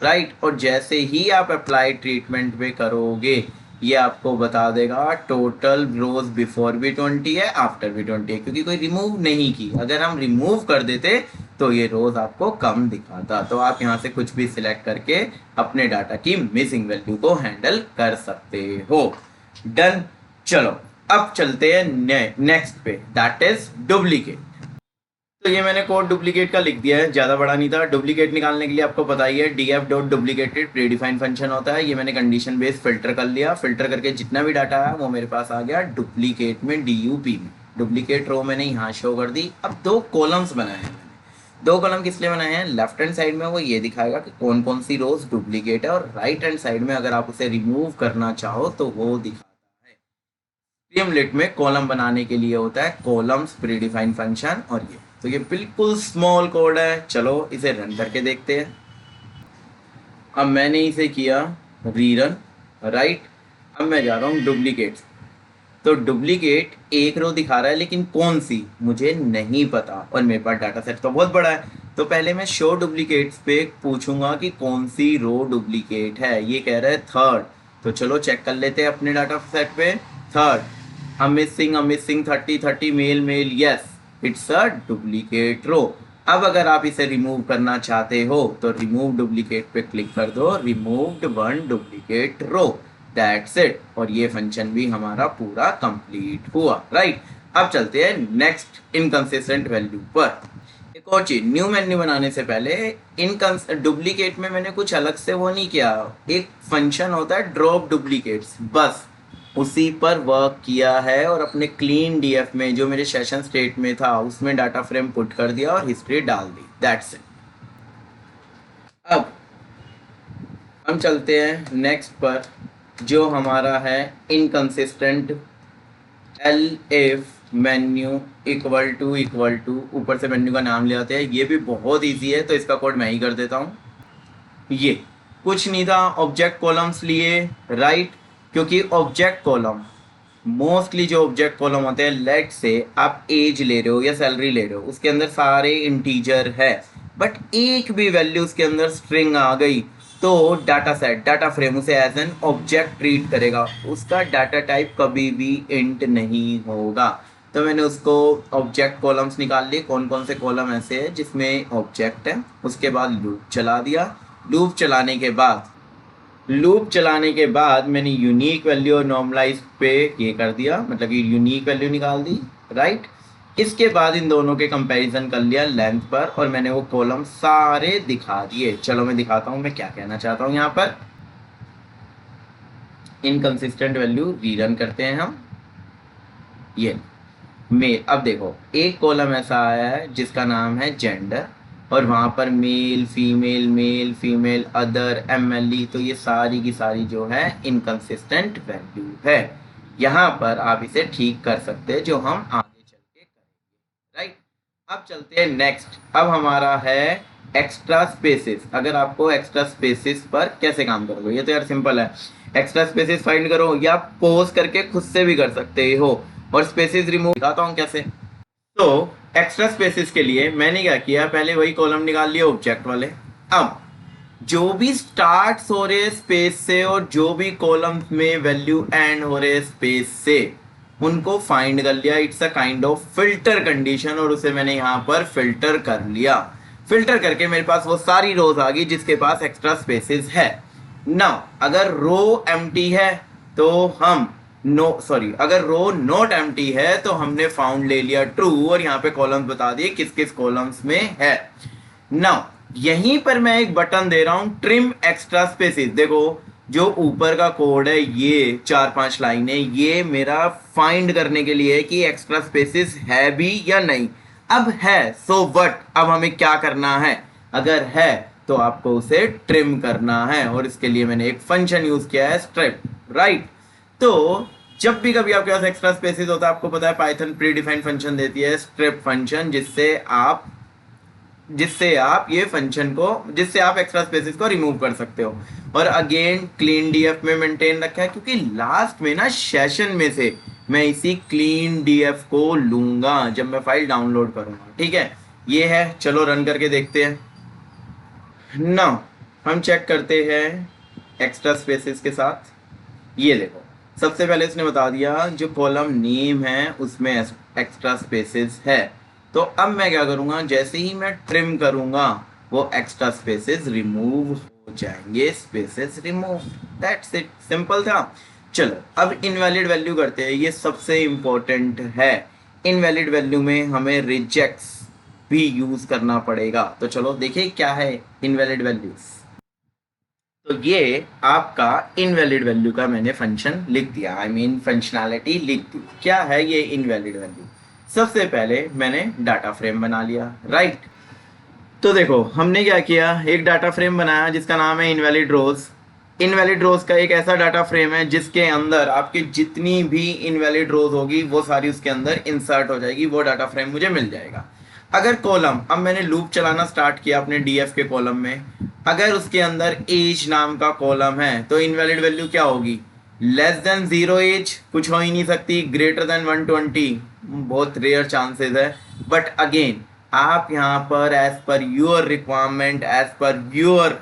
राइट। और जैसे ही आप अप्लाई ट्रीटमेंट पे करोगे ये आपको बता देगा टोटल रोज बिफोर भी 20 है, आफ्टर भी 20 है, क्योंकि कोई रिमूव नहीं की। अगर हम रिमूव कर देते तो ये रोज आपको कम दिखाता। तो आप यहाँ से कुछ भी सिलेक्ट करके अपने डाटा की मिसिंग वैल्यू को हैंडल कर सकते हो। डन। चलो अब चलते हैं नेक्स्ट पे, दैट इज डुप्लीकेट। तो ये मैंने कोड डुप्लीकेट का लिख दिया है, ज़्यादा बड़ा नहीं था। डुप्लीकेट निकालने के लिए आपको पता ही है df dot duplicated predefined function होता है। ये मैंने कंडीशन बेस्ड फिल्टर कर लिया, फिल्टर करके जितना भी डाटा है वो मेरे पास आ गया डुप्लीकेट में, DUP में। डुप्लीकेट रो मैंने यहाँ शो कर दी। अब दो कॉलम्स बनाए हैं मैंने। दो कॉलम किस लिए बनाए हैं? लेफ्ट हैंड साइड में वो ये दिखाएगा कि कौन कौन सी रोज डुप्लीकेट है, और राइट हैंड साइड में अगर आप उसे रिमूव करना चाहो तो वो दिखाता है। स्ट्रीमलेट में कॉलम बनाने के लिए होता है कॉलम्स प्रीडिफाइंड फंक्शन, और ये तो ये बिल्कुल स्मॉल कोड है। चलो इसे रन करके देखते हैं। अब मैंने इसे किया रीरन, राइट। अब मैं जा रहा हूँ डुप्लीकेट। तो डुप्लीकेट एक रो दिखा रहा है, लेकिन कौन सी मुझे नहीं पता, और मेरे पास डाटा सेट तो बहुत बड़ा है। तो पहले मैं शो डुप्लीकेट्स पे पूछूंगा कि कौन सी रो डुप्लीकेट है। ये कह रहा है थर्ड, तो चलो चेक कर लेते हैं अपने डाटा सेट पे। Third, missing 30 male male, yes it's a duplicate row. अब अगर आप इसे रिमूव करना चाहते हो तो रिमूव डुप्लीकेट पे क्लिक कर दो, removed one duplicate row, that's it. और ये फंक्शन भी हमारा पूरा कंप्लीट हुआ, राइट। अब चलते हैं नेक्स्ट इनकंसिस्टेंट वैल्यू पर। एक और चीज, न्यू मेन्यू बनाने से पहले डुप्लीकेट में मैंने कुछ अलग से वो नहीं किया। एक फंक्शन होता है ड्रॉप डुप्लीकेट्स, बस उसी पर वर्क किया है, और अपने क्लीन डीएफ में जो मेरे सेशन स्टेट में था उसमें डाटा फ्रेम पुट कर दिया और हिस्ट्री डाल दी, दैट्स इट। अब हम चलते हैं नेक्स्ट पर, जो हमारा है inconsistent F menu equal to ऊपर से मेन्यू का नाम ले आते हैं। ये भी बहुत ईजी है, तो इसका कोड मैं ही कर देता हूँ। ये कुछ नहीं था, ऑब्जेक्ट कॉलम्स लिए, राइट। क्योंकि ऑब्जेक्ट कॉलम मोस्टली जो ऑब्जेक्ट कॉलम होते हैं, लेट से आप एज ले रहे हो या सैलरी ले रहे हो, उसके अंदर सारे इंटीजर है, बट एक भी वैल्यू उसके अंदर स्ट्रिंग आ गई तो डाटा सेट, डाटा फ्रेम उसे एज एन ऑब्जेक्ट ट्रीट करेगा। उसका डाटा टाइप कभी भी इंट नहीं होगा। तो मैंने उसको ऑब्जेक्ट कॉलम्स निकाल लिए, कौन कौन से कॉलम ऐसे हैं जिसमें ऑब्जेक्ट है। उसके बाद लूप चला दिया। लूप चलाने के बाद मैंने यूनिक वैल्यू और नॉर्मलाइज पे ये कर दिया, मतलब कि यूनिक वैल्यू निकाल दी, राइट। इसके बाद इन दोनों के कंपैरिजन कर लिया लेंथ पर, और मैंने वो कॉलम सारे दिखा दिए। चलो मैं दिखाता हूँ मैं क्या कहना चाहता हूँ यहाँ पर। इनकंसिस्टेंट वैल्यू रीरन करते हैं हम। ये मेल, अब देखो एक कॉलम ऐसा आया है जिसका नाम है जेंडर, और वहाँ पर मेल फीमेल अदर MLE, तो ये सारी की सारी जो है इनकंसिस्टेंट वैल्यू है। यहाँ पर आप इसे ठीक कर सकते हैं, जो हम आगे चल के करेंगे, राइट। अब चलते हैं नेक्स्ट। अब हमारा है एक्स्ट्रा स्पेसिस। अगर आपको एक्स्ट्रा स्पेसिस पर कैसे काम करोगे, ये तो यार सिंपल है। एक्स्ट्रा स्पेसिस फाइंड करो, या पोज करके खुद से भी कर सकते हो, और स्पेसिस रिमूव दिखाता हूँ कैसे। तो एक्स्ट्रा स्पेसिस के लिए मैंने क्या किया, पहले वही कॉलम निकाल लिया ऑब्जेक्ट वाले। अब जो भी स्टार्ट हो रहे स्पेस से और जो भी कॉलम में वैल्यू एंड हो रहे स्पेस से, उनको फाइंड कर लिया। It's a kind of filter condition, और उसे मैंने यहाँ पर फिल्टर कर लिया। फिल्टर करके मेरे पास वो सारी रोज आ गई जिसके पास एक्स्ट्रा स्पेसिस है। नाउ अगर रो एम्प्टी है तो हम अगर रो नॉट एम्प्टी है तो हमने फाउंड ले लिया ट्रू, और यहाँ पे कॉलम्स बता दिए किस किस कॉलम्स में है। नाउ यहीं पर मैं एक बटन दे रहा हूं, ट्रिम एक्स्ट्रा स्पेसिस। देखो जो ऊपर का कोड है, ये 4-5 लाइनें, ये मेरा फाइंड करने के लिए है कि एक्स्ट्रा स्पेसिस है भी या नहीं। अब है सो व्हाट, अब हमें क्या करना है? अगर है तो आपको उसे ट्रिम करना है, और इसके लिए मैंने एक फंक्शन यूज किया है स्ट्रिप, राइट। तो जब भी कभी आपके पास एक्स्ट्रा स्पेसिस होता है, आपको पता है पाइथन प्री डिफाइंड फंक्शन देती है स्ट्रिप फंक्शन, जिससे आप एक्स्ट्रा स्पेसिस को रिमूव कर सकते हो। और अगेन क्लीन डीएफ में मेंटेन रखा है, क्योंकि लास्ट में ना सेशन में से मैं इसी क्लीन डीएफ को लूंगा जब मैं फाइल डाउनलोड करूंगा, ठीक है। ये है, चलो रन करके देखते हैं। नाउ हम चेक करते हैं एक्स्ट्रा स्पेसिस के साथ। ये देखो सबसे पहले इसने बता दिया जो कॉलम नेम है उसमें एक्स्ट्रा स्पेसेस है। तो अब मैं क्या करूँगा, जैसे ही मैं ट्रिम करूँगा वो एक्स्ट्रा स्पेसेस रिमूव हो जाएंगे, spaces remove, that's it, simple था। चलो अब इनवैलिड वैल्यू करते हैं, ये सबसे इम्पोर्टेंट है। इनवैलिड वैल्यू में हमें रिजेक्ट्स भी यूज करना पड़ेगा। तो चलो देखिए क्या है इनवैलिड वैल्यूज। तो ये आपका इनवैलिड वैल्यू का मैंने फंक्शन लिख दिया, आई मीन फंक्शनैलिटी लिख दी। क्या है ये इनवैलिड वैल्यू? सबसे पहले मैंने डाटा फ्रेम बना लिया, राइट। तो देखो हमने क्या किया, एक डाटा फ्रेम बनाया जिसका नाम है इनवैलिड रोज। इनवैलिड रोज का एक ऐसा डाटा फ्रेम है जिसके अंदर आपकी जितनी भी इनवैलिड रोज होगी वो सारी उसके अंदर इंसर्ट हो जाएगी, वो डाटा फ्रेम मुझे मिल जाएगा। अगर कॉलम, अब मैंने लूप चलाना स्टार्ट किया अपने डीएफ के कॉलम में, अगर उसके अंदर एज नाम का कॉलम है तो इनवैलिड वैल्यू क्या होगी? लेस देन 0 एज कुछ हो ही नहीं सकती, ग्रेटर देन 120 बहुत रेयर चांसेस है। बट अगेन आप यहाँ पर as per your requirement, as per your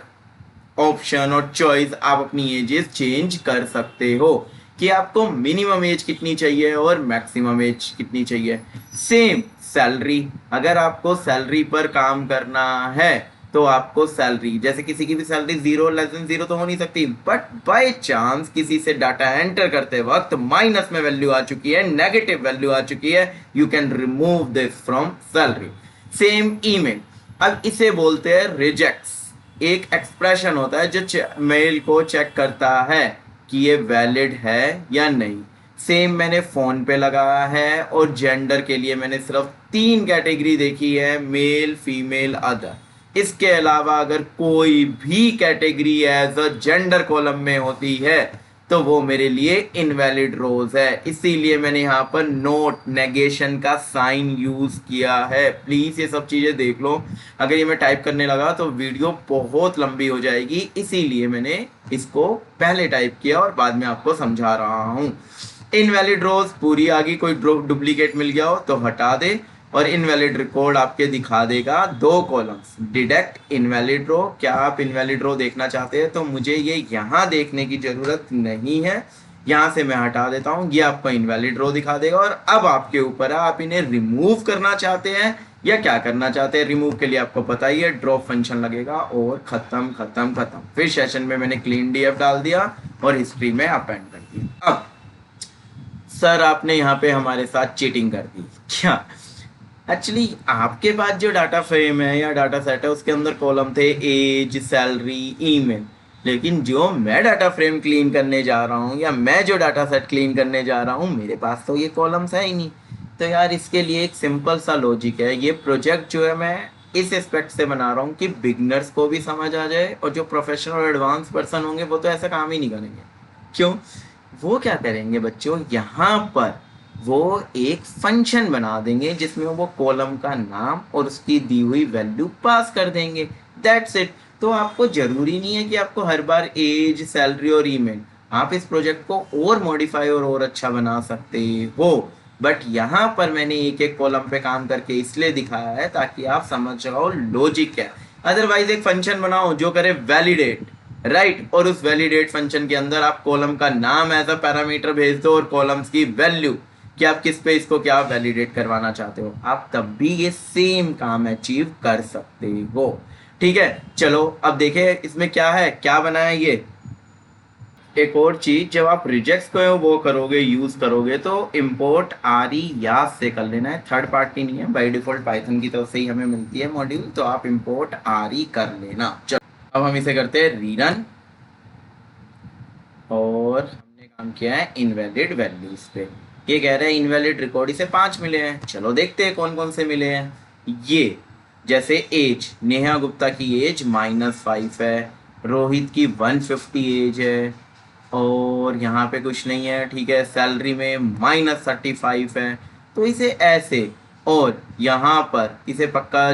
option और चॉइस आप अपनी एजेस चेंज कर सकते हो कि आपको मिनिमम एज कितनी चाहिए और मैक्सिमम एज कितनी चाहिए। सेम सैलरी, अगर आपको सैलरी पर काम करना है तो आपको सैलरी, जैसे किसी की भी सैलरी 0 लेस देन 0 तो हो नहीं सकती, बट बाय चांस किसी से डाटा एंटर करते वक्त माइनस में वैल्यू आ चुकी है, नेगेटिव वैल्यू आ चुकी है, you can remove this from salary. Same email, अब इसे बोलते हैं रिजेक्ट्स। एक एक्सप्रेशन होता है जो मेल को चेक करता है कि ये वैलिड है या नहीं। सेम मैंने फोन पे लगाया है और जेंडर के लिए मैंने सिर्फ 3 कैटेगरी देखी है, मेल, फीमेल, अदर। इसके अलावा अगर कोई भी category as a gender column में होती है तो वो मेरे लिए इनवैलिड रोज है, इसीलिए मैंने यहाँ पर नोट नेगेशन का साइन यूज किया है। प्लीज ये सब चीजें देख लो, अगर ये मैं टाइप करने लगा तो वीडियो बहुत लंबी हो जाएगी, इसीलिए मैंने इसको पहले टाइप किया और बाद में आपको समझा रहा हूँ। इनवैलिड रोज पूरी आ गई, कोई डुप्लीकेट मिल गया हो तो हटा दे, और इनवैलिड रिकॉर्ड आपके दिखा देगा 2 कॉलम्स, डिडक्ट इनवैलिड रो। क्या आप इनवैलिड रो देखना चाहते हैं तो मुझे ये यहाँ देखने की जरूरत नहीं है, यहाँ से मैं हटा देता हूँ, ये आपको इनवैलिड रो दिखा देगा। और अब आपके ऊपर है, आप इन्हें रिमूव करना चाहते हैं या क्या करना चाहते हैं। रिमूव के लिए आपको पता ही है, ड्रॉप फंक्शन लगेगा और खत्म खत्म खत्म। फिर सेशन में मैंने क्लीन डीएफ डाल दिया और हिस्ट्री में अपेंड कर दिया। अब सर आपने यहाँ पे हमारे साथ चीटिंग कर दी क्या? एक्चुअली आपके पास जो डाटा फ्रेम है या डाटा सेट है उसके अंदर कॉलम थे एज, सैलरी, ईमेल, लेकिन जो मैं डाटा फ्रेम क्लीन करने जा रहा हूँ या मैं जो डाटा सेट क्लीन करने जा रहा हूँ मेरे पास तो ये कॉलम्स है ही नहीं। तो यार इसके लिए एक सिंपल सा लॉजिक है। ये प्रोजेक्ट जो है मैं इस एस्पेक्ट से बना रहा हूँ कि बिगनर्स को भी समझ आ जाए, और जो प्रोफेशनल और एडवांस पर्सन होंगे वो तो ऐसा काम ही नहीं करेंगे। क्यों? वो क्या करेंगे बच्चों, यहाँ पर वो एक फंक्शन बना देंगे जिसमें वो कॉलम का नाम और उसकी दी हुई वैल्यू पास कर देंगे, दैट्स इट। तो आपको जरूरी नहीं है कि आपको हर बार एज, सैलरी और ईमेल, आप इस प्रोजेक्ट को और मॉडिफाई और अच्छा बना सकते हो। बट यहाँ पर मैंने एक एक कॉलम पे काम करके इसलिए दिखाया है ताकि आप समझ जाओ लॉजिक क्या है। अदरवाइज एक फंक्शन बनाओ जो करे वैलिडेट, राइट, और उस वैलिडेट फंक्शन के अंदर आप कॉलम का नाम एज अ पैरामीटर भेज दो और कॉलम्स की वैल्यू कि आप किस पे इसको क्या वैलिडेट करवाना चाहते हो, आप तब भी ये सेम काम अचीव कर सकते हो। ठीक है, चलो अब देखें इसमें क्या है, क्या बना है ये। एक और चीज, जब आप रिजेक्ट्स को वो करोगे, यूज करोगे तो इंपोर्ट आरई याद से कर लेना है, थर्ड पार्टी नहीं है, बाय डिफॉल्ट पाइथन की तरफ से ही हमें मिलती है मॉड्यूल, तो आप इंपोर्ट आरई कर लेना। चलो अब हम इसे करते हैं रीरन, और हमने काम किया है इनवैलिड वैल्यूज पे। ये कह रहे हैं इनवैलिड रिकॉर्ड इसे 5 मिले हैं। चलो देखते हैं कौन कौन से मिले हैं। ये जैसे एज, नेहा गुप्ता की एज -5 है, रोहित की 150 एज है, और यहाँ पे कुछ नहीं है, ठीक है। सैलरी में -35 है, तो इसे ऐसे, और यहाँ पर इसे पक्का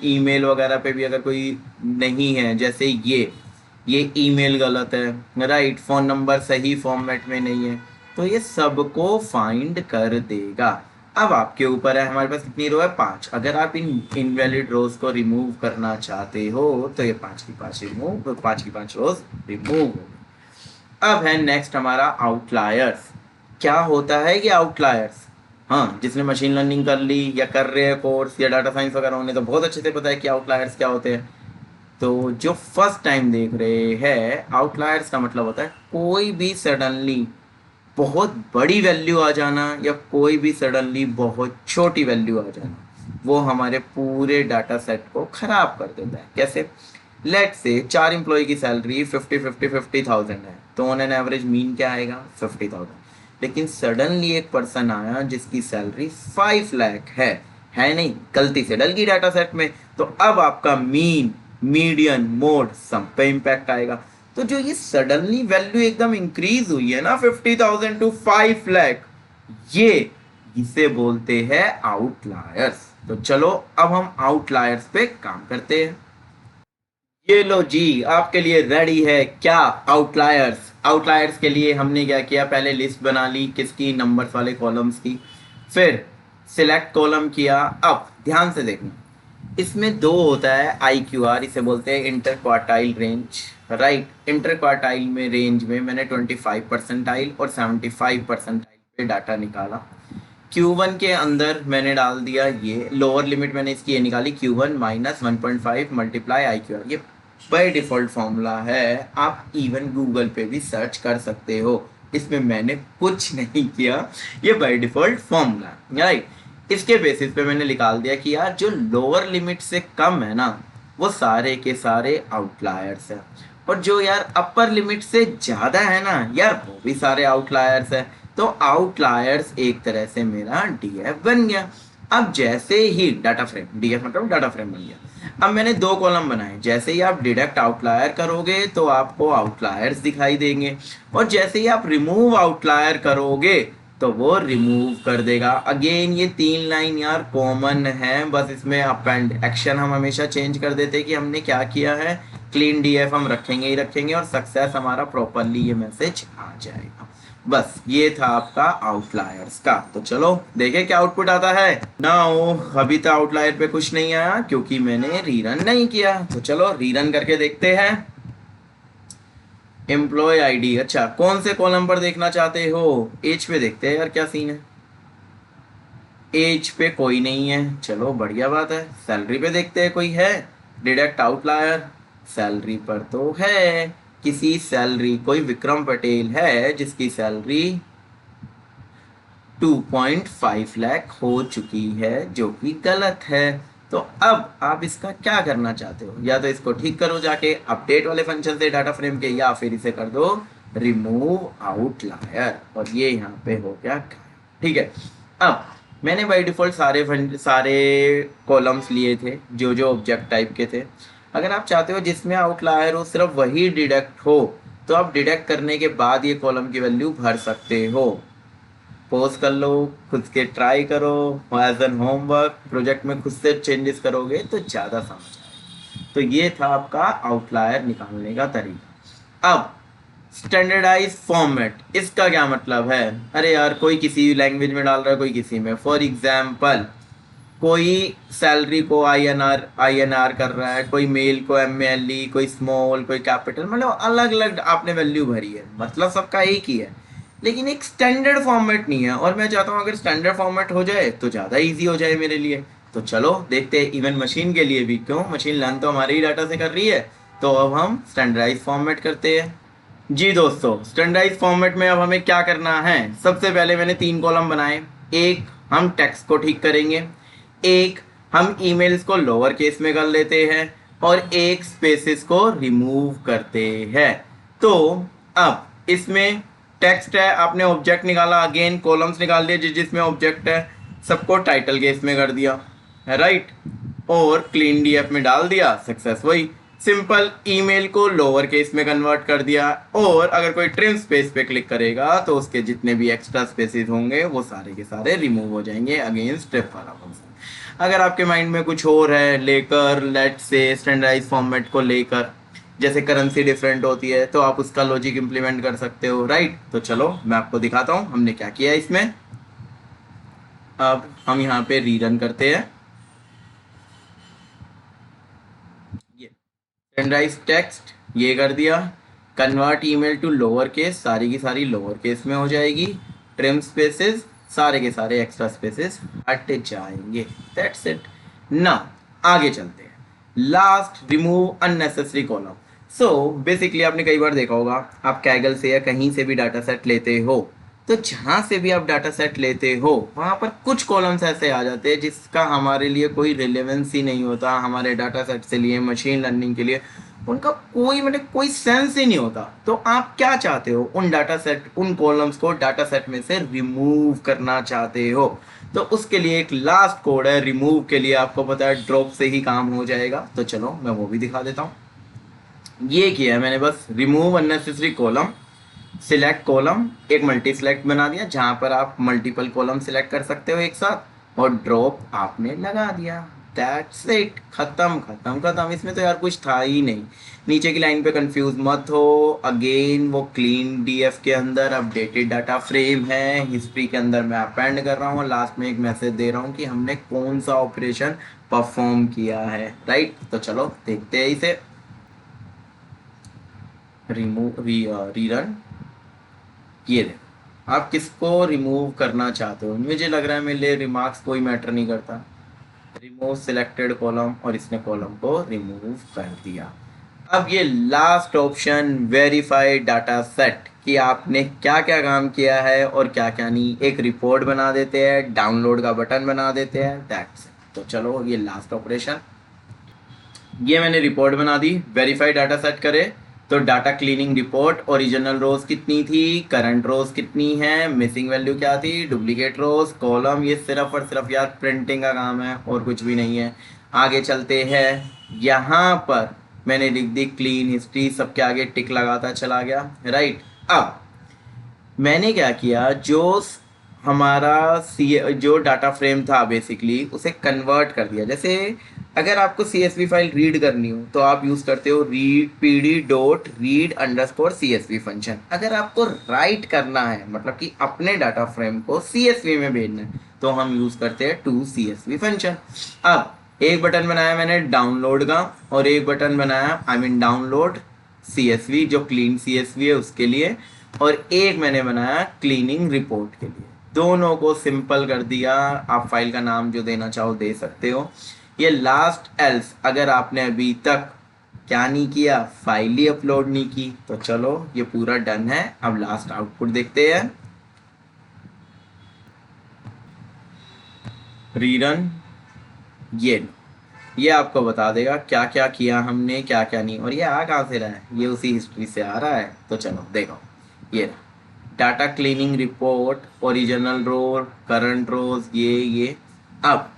ईमेल वगैरह पे भी अगर कोई नहीं है, जैसे ये ईमेल गलत है, राइट, फ़ोन नंबर सही फॉर्मेट में नहीं है, तो ये सबको फाइंड कर देगा। अब आपके ऊपर है, हमारे पास कितनी रो है, 5। अगर आप इन इनवैलिड रोज को रिमूव करना चाहते हो तो ये 5 की 5 रोज रिमूव हो गई। अब है नेक्स्ट हमारा आउटलायर्स। क्या होता है ये आउटलायर्स? हाँ, जिसने मशीन लर्निंग कर ली या कर रहे हैं कोर्स या डाटा साइंस वगैरह, उन्हें तो बहुत अच्छे से पता है कि आउटलायर्स क्या होते हैं। तो जो फर्स्ट टाइम देख रहे हैं, आउटलायर्स का मतलब होता है कोई भी सडनली बहुत बड़ी वैल्यू आ जाना या कोई भी सडनली बहुत छोटी वैल्यू आ जाना, वो हमारे पूरे डाटा सेट को खराब कर देता है। कैसे? लेट से 4 एम्प्लॉय की सैलरी 50,000 है, तो ऑन एन एवरेज मीन क्या आएगा? 50,000। लेकिन सडनली एक पर्सन आया जिसकी सैलरी 5 लाख है नहीं, गलती से डल गई डाटा सेट में, तो अब आपका मीन, मीडियन, मोड सब पे इम्पैक्ट आएगा। तो जो ये सडनली वैल्यू एकदम इंक्रीज हुई है ना 50,000 टू 5 लाख, ये इसे बोलते हैं आउटलायर्स। तो चलो अब हम आउटलायर्स पे काम करते हैं। ये लो जी, आपके लिए रेडी है क्या आउटलायर्स। आउटलायर्स के लिए हमने क्या किया, पहले लिस्ट बना ली किसकी, नंबर्स वाले कॉलम्स की, फिर सिलेक्ट कॉलम किया। अब ध्यान से देखना, इसमें दो होता है आई क्यू आर, इसे बोलते हैं inter quartile range, right. Inter quartile में रेंज में मैंने 25% और 75% पे डाटा निकाला। Q1 के अंदर मैंने डाल दिया, ये लोअर लिमिट मैंने इसकी ये निकाली, Q1 minus 1.5 multiply I Q R. ये बाय डिफ़ॉल्ट फॉर्मूला है, आप इवन गूगल पे भी सर्च कर सकते हो, इसमें मैंने कुछ नहीं किया, ये बाय डिफ़ॉल्ट फॉर्मूला, राइट। इसके बेसिस पे मैंने निकाल दिया कि यार जो लोअर लिमिट से कम है ना, वो सारे के सारे आउटलायर्स हैं, और जो यार अपर लिमिट से ज़्यादा है ना यार, वो भी सारे आउटलायर्स हैं। तो आउटलायर्स एक तरह से मेरा डीएफ बन गया। अब जैसे ही डाटा फ्रेम, डीएफ मतलब डाटा फ्रेम बन गया। अब मैंने दो कॉलम बनाए, जैसे ही आप डिडक्ट आउटलायर करोगे तो आपको आउटलायर्स दिखाई देंगे, और जैसे ही आप रिमूव आउटलायर करोगे तो वो रिमूव कर देगा। अगेन ये 3 लाइन यार कॉमन है, बस इसमें अप एंड एक्शन हम हमेशा चेंज कर देते हैं कि हमने क्या किया है। क्लीन डीएफ हम रखेंगे ही रखेंगे, और सक्सेस हमारा प्रॉपरली ये मैसेज आ जाएगा। बस ये था आपका आउटलायर्स का। तो चलो देखें क्या आउटपुट आता है। नाउ अभी तो आउटलायर पे कुछ नहीं आया क्योंकि मैंने रीरन नहीं किया, तो चलो रीरन करके देखते हैं। एम्प्लॉय आईडी, अच्छा कौन से कॉलम पर देखना चाहते हो? एज पे देखते हैं यार क्या सीन है। एज पे कोई नहीं है, चलो बढ़िया बात है। सैलरी पे देखते हैं कोई है, डिडक्ट आउटलायर। सैलरी पर तो है किसी सैलरी, कोई विक्रम पटेल है जिसकी सैलरी 2.5 लाख हो चुकी है, जो कि गलत है। तो अब आप इसका क्या करना चाहते हो, या तो इसको ठीक करो जाके अपडेट वाले फंक्शन से डाटा फ्रेम के, या फिर इसे कर दो रिमूव आउटलायर, और ये यहाँ पे हो गया गायब। ठीक है। अब मैंने बाई डिफ़ॉल्ट सारे कॉलम्स लिए थे जो जो ऑब्जेक्ट टाइप के थे। अगर आप चाहते हो जिसमें आउटलायर हो सिर्फ वही डिडक्ट हो, तो आप डिडक्ट करने के बाद ये कॉलम की वैल्यू भर सकते हो। पोज कर लो, खुद के ट्राई करो, एज एन होमवर्क प्रोजेक्ट में खुद से चेंजेस करोगे तो ज़्यादा समझ आएगा। तो ये था आपका आउटलायर निकालने का तरीका। अब स्टैंडर्डाइज फॉर्मेट, इसका क्या मतलब है? अरे यार कोई किसी लैंग्वेज में डाल रहा है, कोई किसी में। फॉर एग्जाम्पल कोई सैलरी को आई एन आर कर रहा है, कोई मेल को MLE, कोई स्मॉल, कोई कैपिटल, मतलब अलग अलग आपने वैल्यू भरी है, मतलब सबका एक ही है, लेकिन एक स्टैंडर्ड फॉर्मेट नहीं है। और मैं चाहता हूँ अगर स्टैंडर्ड फॉर्मेट हो जाए तो ज़्यादा इजी हो जाए मेरे लिए। तो चलो देखते हैं, इवन मशीन के लिए भी, क्यों, मशीन लर्न तो हमारे ही डाटा से कर रही है। तो अब हम स्टैंडर्डाइज फॉर्मेट करते हैं। जी दोस्तों, स्टैंडर्डाइज फॉर्मेट में अब हमें क्या करना है? सबसे पहले मैंने 3 कॉलम बनाए। एक हम टेक्स्ट को ठीक करेंगे, एक हम ईमेल्स को लोअर केस में कर लेते हैं, और एक स्पेसेस को रिमूव करते हैं। तो अब इसमें टेक्स्ट है, आपने ऑब्जेक्ट निकाला, अगेन कॉलम्स निकाल लिए जिसमें ऑब्जेक्ट है, सबको टाइटल केस में कर दिया, राइट, और क्लीन डीएफ में डाल दिया, सक्सेस वही। सिंपल ईमेल को लोअर केस में कन्वर्ट कर दिया, और अगर कोई ट्रिम स्पेस पे क्लिक करेगा तो उसके जितने भी एक्स्ट्रा स्पेसेस होंगे वो सारे के सारे रिमूव हो जाएंगे, अगेंस्ट स्ट्रिप वाला फंक्शन। अगर आपके माइंड में कुछ और है लेकर, लेट से स्टैंडर्डाइज फॉर्मेट को लेकर, जैसे करेंसी डिफरेंट होती है, तो आप उसका लॉजिक इंप्लीमेंट कर सकते हो, राइट। तो चलो मैं आपको दिखाता हूँ हमने क्या किया इसमें। अब हम यहाँ पे रीरन करते हैं। ये स्टैंडर्डाइज टेक्स्ट ये कर दिया, convert email to lower case, सारी की सारी लोअर केस में हो जाएगी। ट्रिम स्पेसेस, सारे के सारे एक्स्ट्रा स्पेसेस हट जाएंगे। That's it. ना आगे चलते हैं। Last, remove unnecessary column. So basically आपने कई बार देखा होगा, आप कैगल से या कहीं से भी डाटा सेट लेते हो, तो जहाँ से भी आप डाटा सेट लेते हो वहाँ पर कुछ कॉलम्स ऐसे आ जाते हैं जिसका हमारे लिए कोई रिलेवेंस ही नहीं होता, हमारे डाटा सेट से लिए मशीन लर्निंग के लिए उनका कोई मतलब कोई सेंस ही नहीं होता। तो आप क्या चाहते हो, उन डाटा सेट, उन कॉलम्स को डाटा सेट में से रिमूव करना चाहते हो। तो उसके लिए एक लास्ट कोड है रिमूव के लिए, आपको पता है ड्रॉप से ही काम हो जाएगा। तो चलो मैं वो भी दिखा देता हूँ। ये किया है मैंने, बस remove unnecessary column, select column, एक मल्टी सिलेक्ट बना दिया जहां पर आप मल्टीपल कॉलम सिलेक्ट कर सकते हो एक साथ, और ड्रॉप आपने लगा दिया। दैट्स इट, खत्म खत्म खत्म। इसमें तो यार कुछ था ही नहीं। नीचे की लाइन पे कंफ्यूज मत हो। अगेन वो क्लीन डीएफ के अंदर अपडेटेड डाटा फ्रेम है, हिस्ट्री के अंदर मैं अपेंड कर रहा हूँ, लास्ट में एक मैसेज दे रहा हूँ कि हमने कौन सा ऑपरेशन परफॉर्म किया है। राइट, तो चलो देखते हैं इसे। Remove rerun. ये देखो, आप किसको रिमूव करना चाहते हो। मुझे लग रहा है मेरे लिए रिमार्क्स कोई मैटर नहीं करता। रिमूव सिलेक्टेड कॉलम, और इसने कॉलम को रिमूव कर दिया। अब ये last option, verify data set, कि आपने क्या क्या काम किया है और क्या क्या नहीं, एक रिपोर्ट बना देते हैं, डाउनलोड का बटन बना देते हैं। That's it. तो चलो ये लास्ट ऑपरेशन, ये मैंने रिपोर्ट बना दी। वेरीफाई डाटा सेट करे तो डाटा क्लीनिंग रिपोर्ट, ओरिजिनल रोज कितनी थी, करंट रोज कितनी है, मिसिंग वैल्यू क्या थी, डुप्लीकेट रोज, कॉलम, ये सिर्फ और सिर्फ यार प्रिंटिंग का काम है और कुछ भी नहीं है। आगे चलते हैं। यहाँ पर मैंने लिख दी क्लीन हिस्ट्री, सबके आगे टिक लगाता चला गया। राइट, अब मैंने क्या किया, हमारा जो डाटा फ्रेम था बेसिकली उसे कन्वर्ट कर दिया। जैसे अगर आपको CSV फाइल रीड करनी हो तो आप यूज़ करते हो रीड pd.read_csv फंक्शन। अगर आपको राइट करना है, मतलब कि अपने डाटा फ्रेम को CSV में भेजना है, तो हम यूज़ करते हैं toCSV फंक्शन। अब एक बटन बनाया मैंने डाउनलोड का, और एक बटन बनाया डाउनलोड CSV, जो क्लीन CSV है उसके लिए, और एक मैंने बनाया क्लीनिंग रिपोर्ट के लिए। दोनों को सिंपल कर दिया। आप फाइल का नाम जो देना चाहो दे सकते हो। ये लास्ट एल्स, अगर आपने अभी तक क्या नहीं किया, फाइल ही अपलोड नहीं की, तो चलो ये पूरा डन है। अब लास्ट आउटपुट देखते हैं। रीरन, ये आपको बता देगा क्या क्या किया हमने, क्या क्या नहीं। और ये आ कहाँ से रहा है, ये उसी हिस्ट्री से आ रहा है। तो चलो देखो, ये डाटा क्लीनिंग रिपोर्ट, ओरिजिनल रो, करंट रोज, ये अब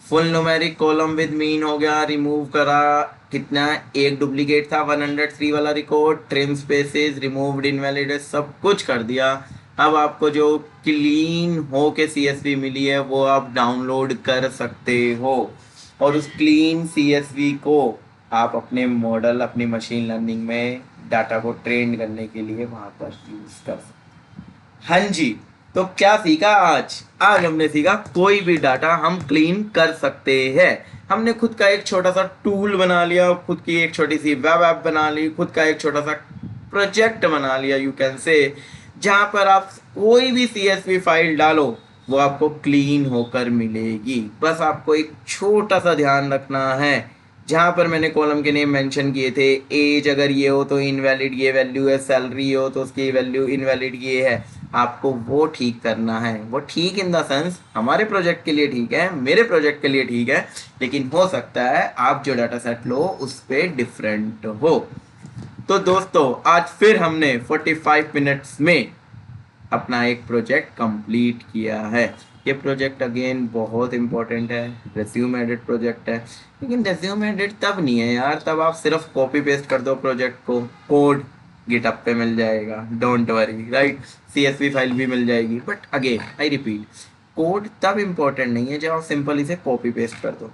full numeric column with mean हो गया, रिमूव करा। कितना, एक डुप्लीकेट था 103 वाला record, trim spaces, removed invalid, सब कुछ कर दिया। अब आपको जो क्लीन हो के CSV मिली है वो आप डाउनलोड कर सकते हो, और उस क्लीन CSV को आप अपने मॉडल, अपनी मशीन लर्निंग में डाटा को ट्रेन करने के लिए वहां पर यूज कर सकते। हाँ जी, तो क्या सीखा आज? आज हमने सीखा कोई भी डाटा हम क्लीन कर सकते हैं। हमने खुद का एक छोटा सा टूल बना लिया, खुद की एक छोटी सी वेब ऐप बना ली, खुद का एक छोटा सा प्रोजेक्ट बना लिया, यू कैन से, जहाँ पर आप कोई भी CSV फाइल डालो वो आपको क्लीन होकर मिलेगी। बस आपको एक छोटा सा ध्यान रखना है, जहाँ पर मैंने कॉलम के नेम मेंशन किए थे, एज अगर ये हो तो इनवैलिड ये वैल्यू है, सैलरी हो तो उसकी वैल्यू इनवैलिड ये है, आपको वो ठीक करना है। वो ठीक इन द सेंस हमारे प्रोजेक्ट के लिए ठीक है, मेरे प्रोजेक्ट के लिए ठीक है, लेकिन हो सकता है आप जो डाटा सेट लो उस पर डिफरेंट हो। तो दोस्तों आज फिर हमने 45 मिनट्स में अपना एक प्रोजेक्ट कंप्लीट किया है। ये प्रोजेक्ट अगेन बहुत इंपॉर्टेंट है, रेज्यूम एडिट प्रोजेक्ट है। लेकिन रेज्यूम एडिट तब नहीं है यार, तब आप सिर्फ कॉपी पेस्ट कर दो प्रोजेक्ट को, कोड गिटअप पे मिल जाएगा, don't worry, right. CSV file भी मिल जाएगी, but again I repeat, code तब इम्पोर्टेंट नहीं है जब आप सिंपल इसे कॉपी पेस्ट कर दो।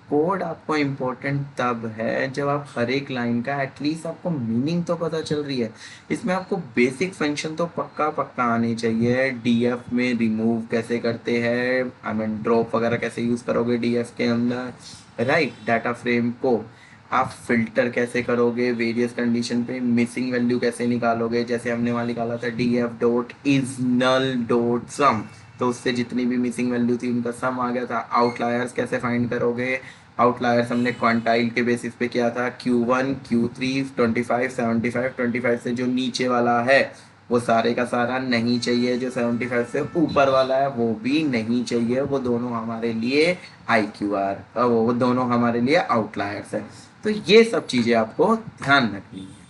कोड आपको इम्पोर्टेंट तब है जब आप हर एक लाइन का एटलीस्ट आपको मीनिंग तो पता चल रही है। इसमें आपको बेसिक फंक्शन तो पक्का पक्का आनी चाहिए। DF में रिमूव कैसे करते हैं, ड्रॉप वगैरह कैसे यूज़ करोगे DF के अंदर, राइट। डाटा फ्रेम को आप फिल्टर कैसे करोगे वेरियस कंडीशन पे, मिसिंग वैल्यू कैसे निकालोगे, जैसे हमने वहाँ निकाला था D F dot is null dot sum, तो उससे जितनी भी मिसिंग वैल्यू थी उनका सम आ गया था। आउटलायर्स कैसे फाइंड करोगे, आउटलायर्स हमने क्वांटाइल के बेसिस पे किया था, Q1 Q3 25 75 25 से जो नीचे वाला है वो सारे का सारा नहीं चाहिए, जो 75 से ऊपर वाला है वो भी नहीं चाहिए, वो दोनों हमारे लिए IQR, वो दोनों हमारे लिए आउटलायर्स है। तो ये सब चीज़ें आपको ध्यान रखनी है।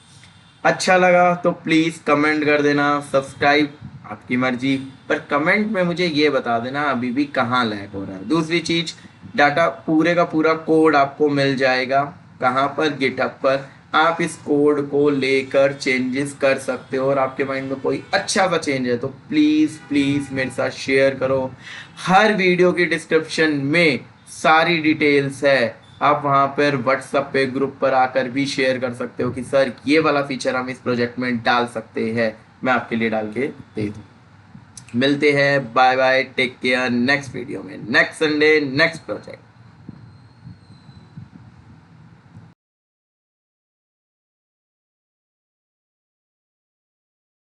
अच्छा लगा तो प्लीज़ कमेंट कर देना, सब्सक्राइब आपकी मर्जी, पर कमेंट में मुझे ये बता देना अभी भी कहाँ लैग हो रहा है। दूसरी चीज़, डाटा पूरे का पूरा कोड आपको मिल जाएगा कहाँ पर, गिटहब पर। आप इस कोड को लेकर चेंजेस कर सकते हो, और आपके माइंड में कोई अच्छा सा चेंज है तो प्लीज़ प्लीज़ मेरे साथ शेयर करो। हर वीडियो की डिस्क्रिप्शन में सारी डिटेल्स है, आप वहाँ पर व्हाट्सएप पे ग्रुप पर आकर भी शेयर कर सकते हो कि सर ये वाला फीचर हम इस प्रोजेक्ट में डाल सकते हैं, मैं आपके लिए डाल के दे दूँ। मिलते हैं, bye bye, take care, next video में, नेक्स्ट संडे, नेक्स्ट प्रोजेक्ट।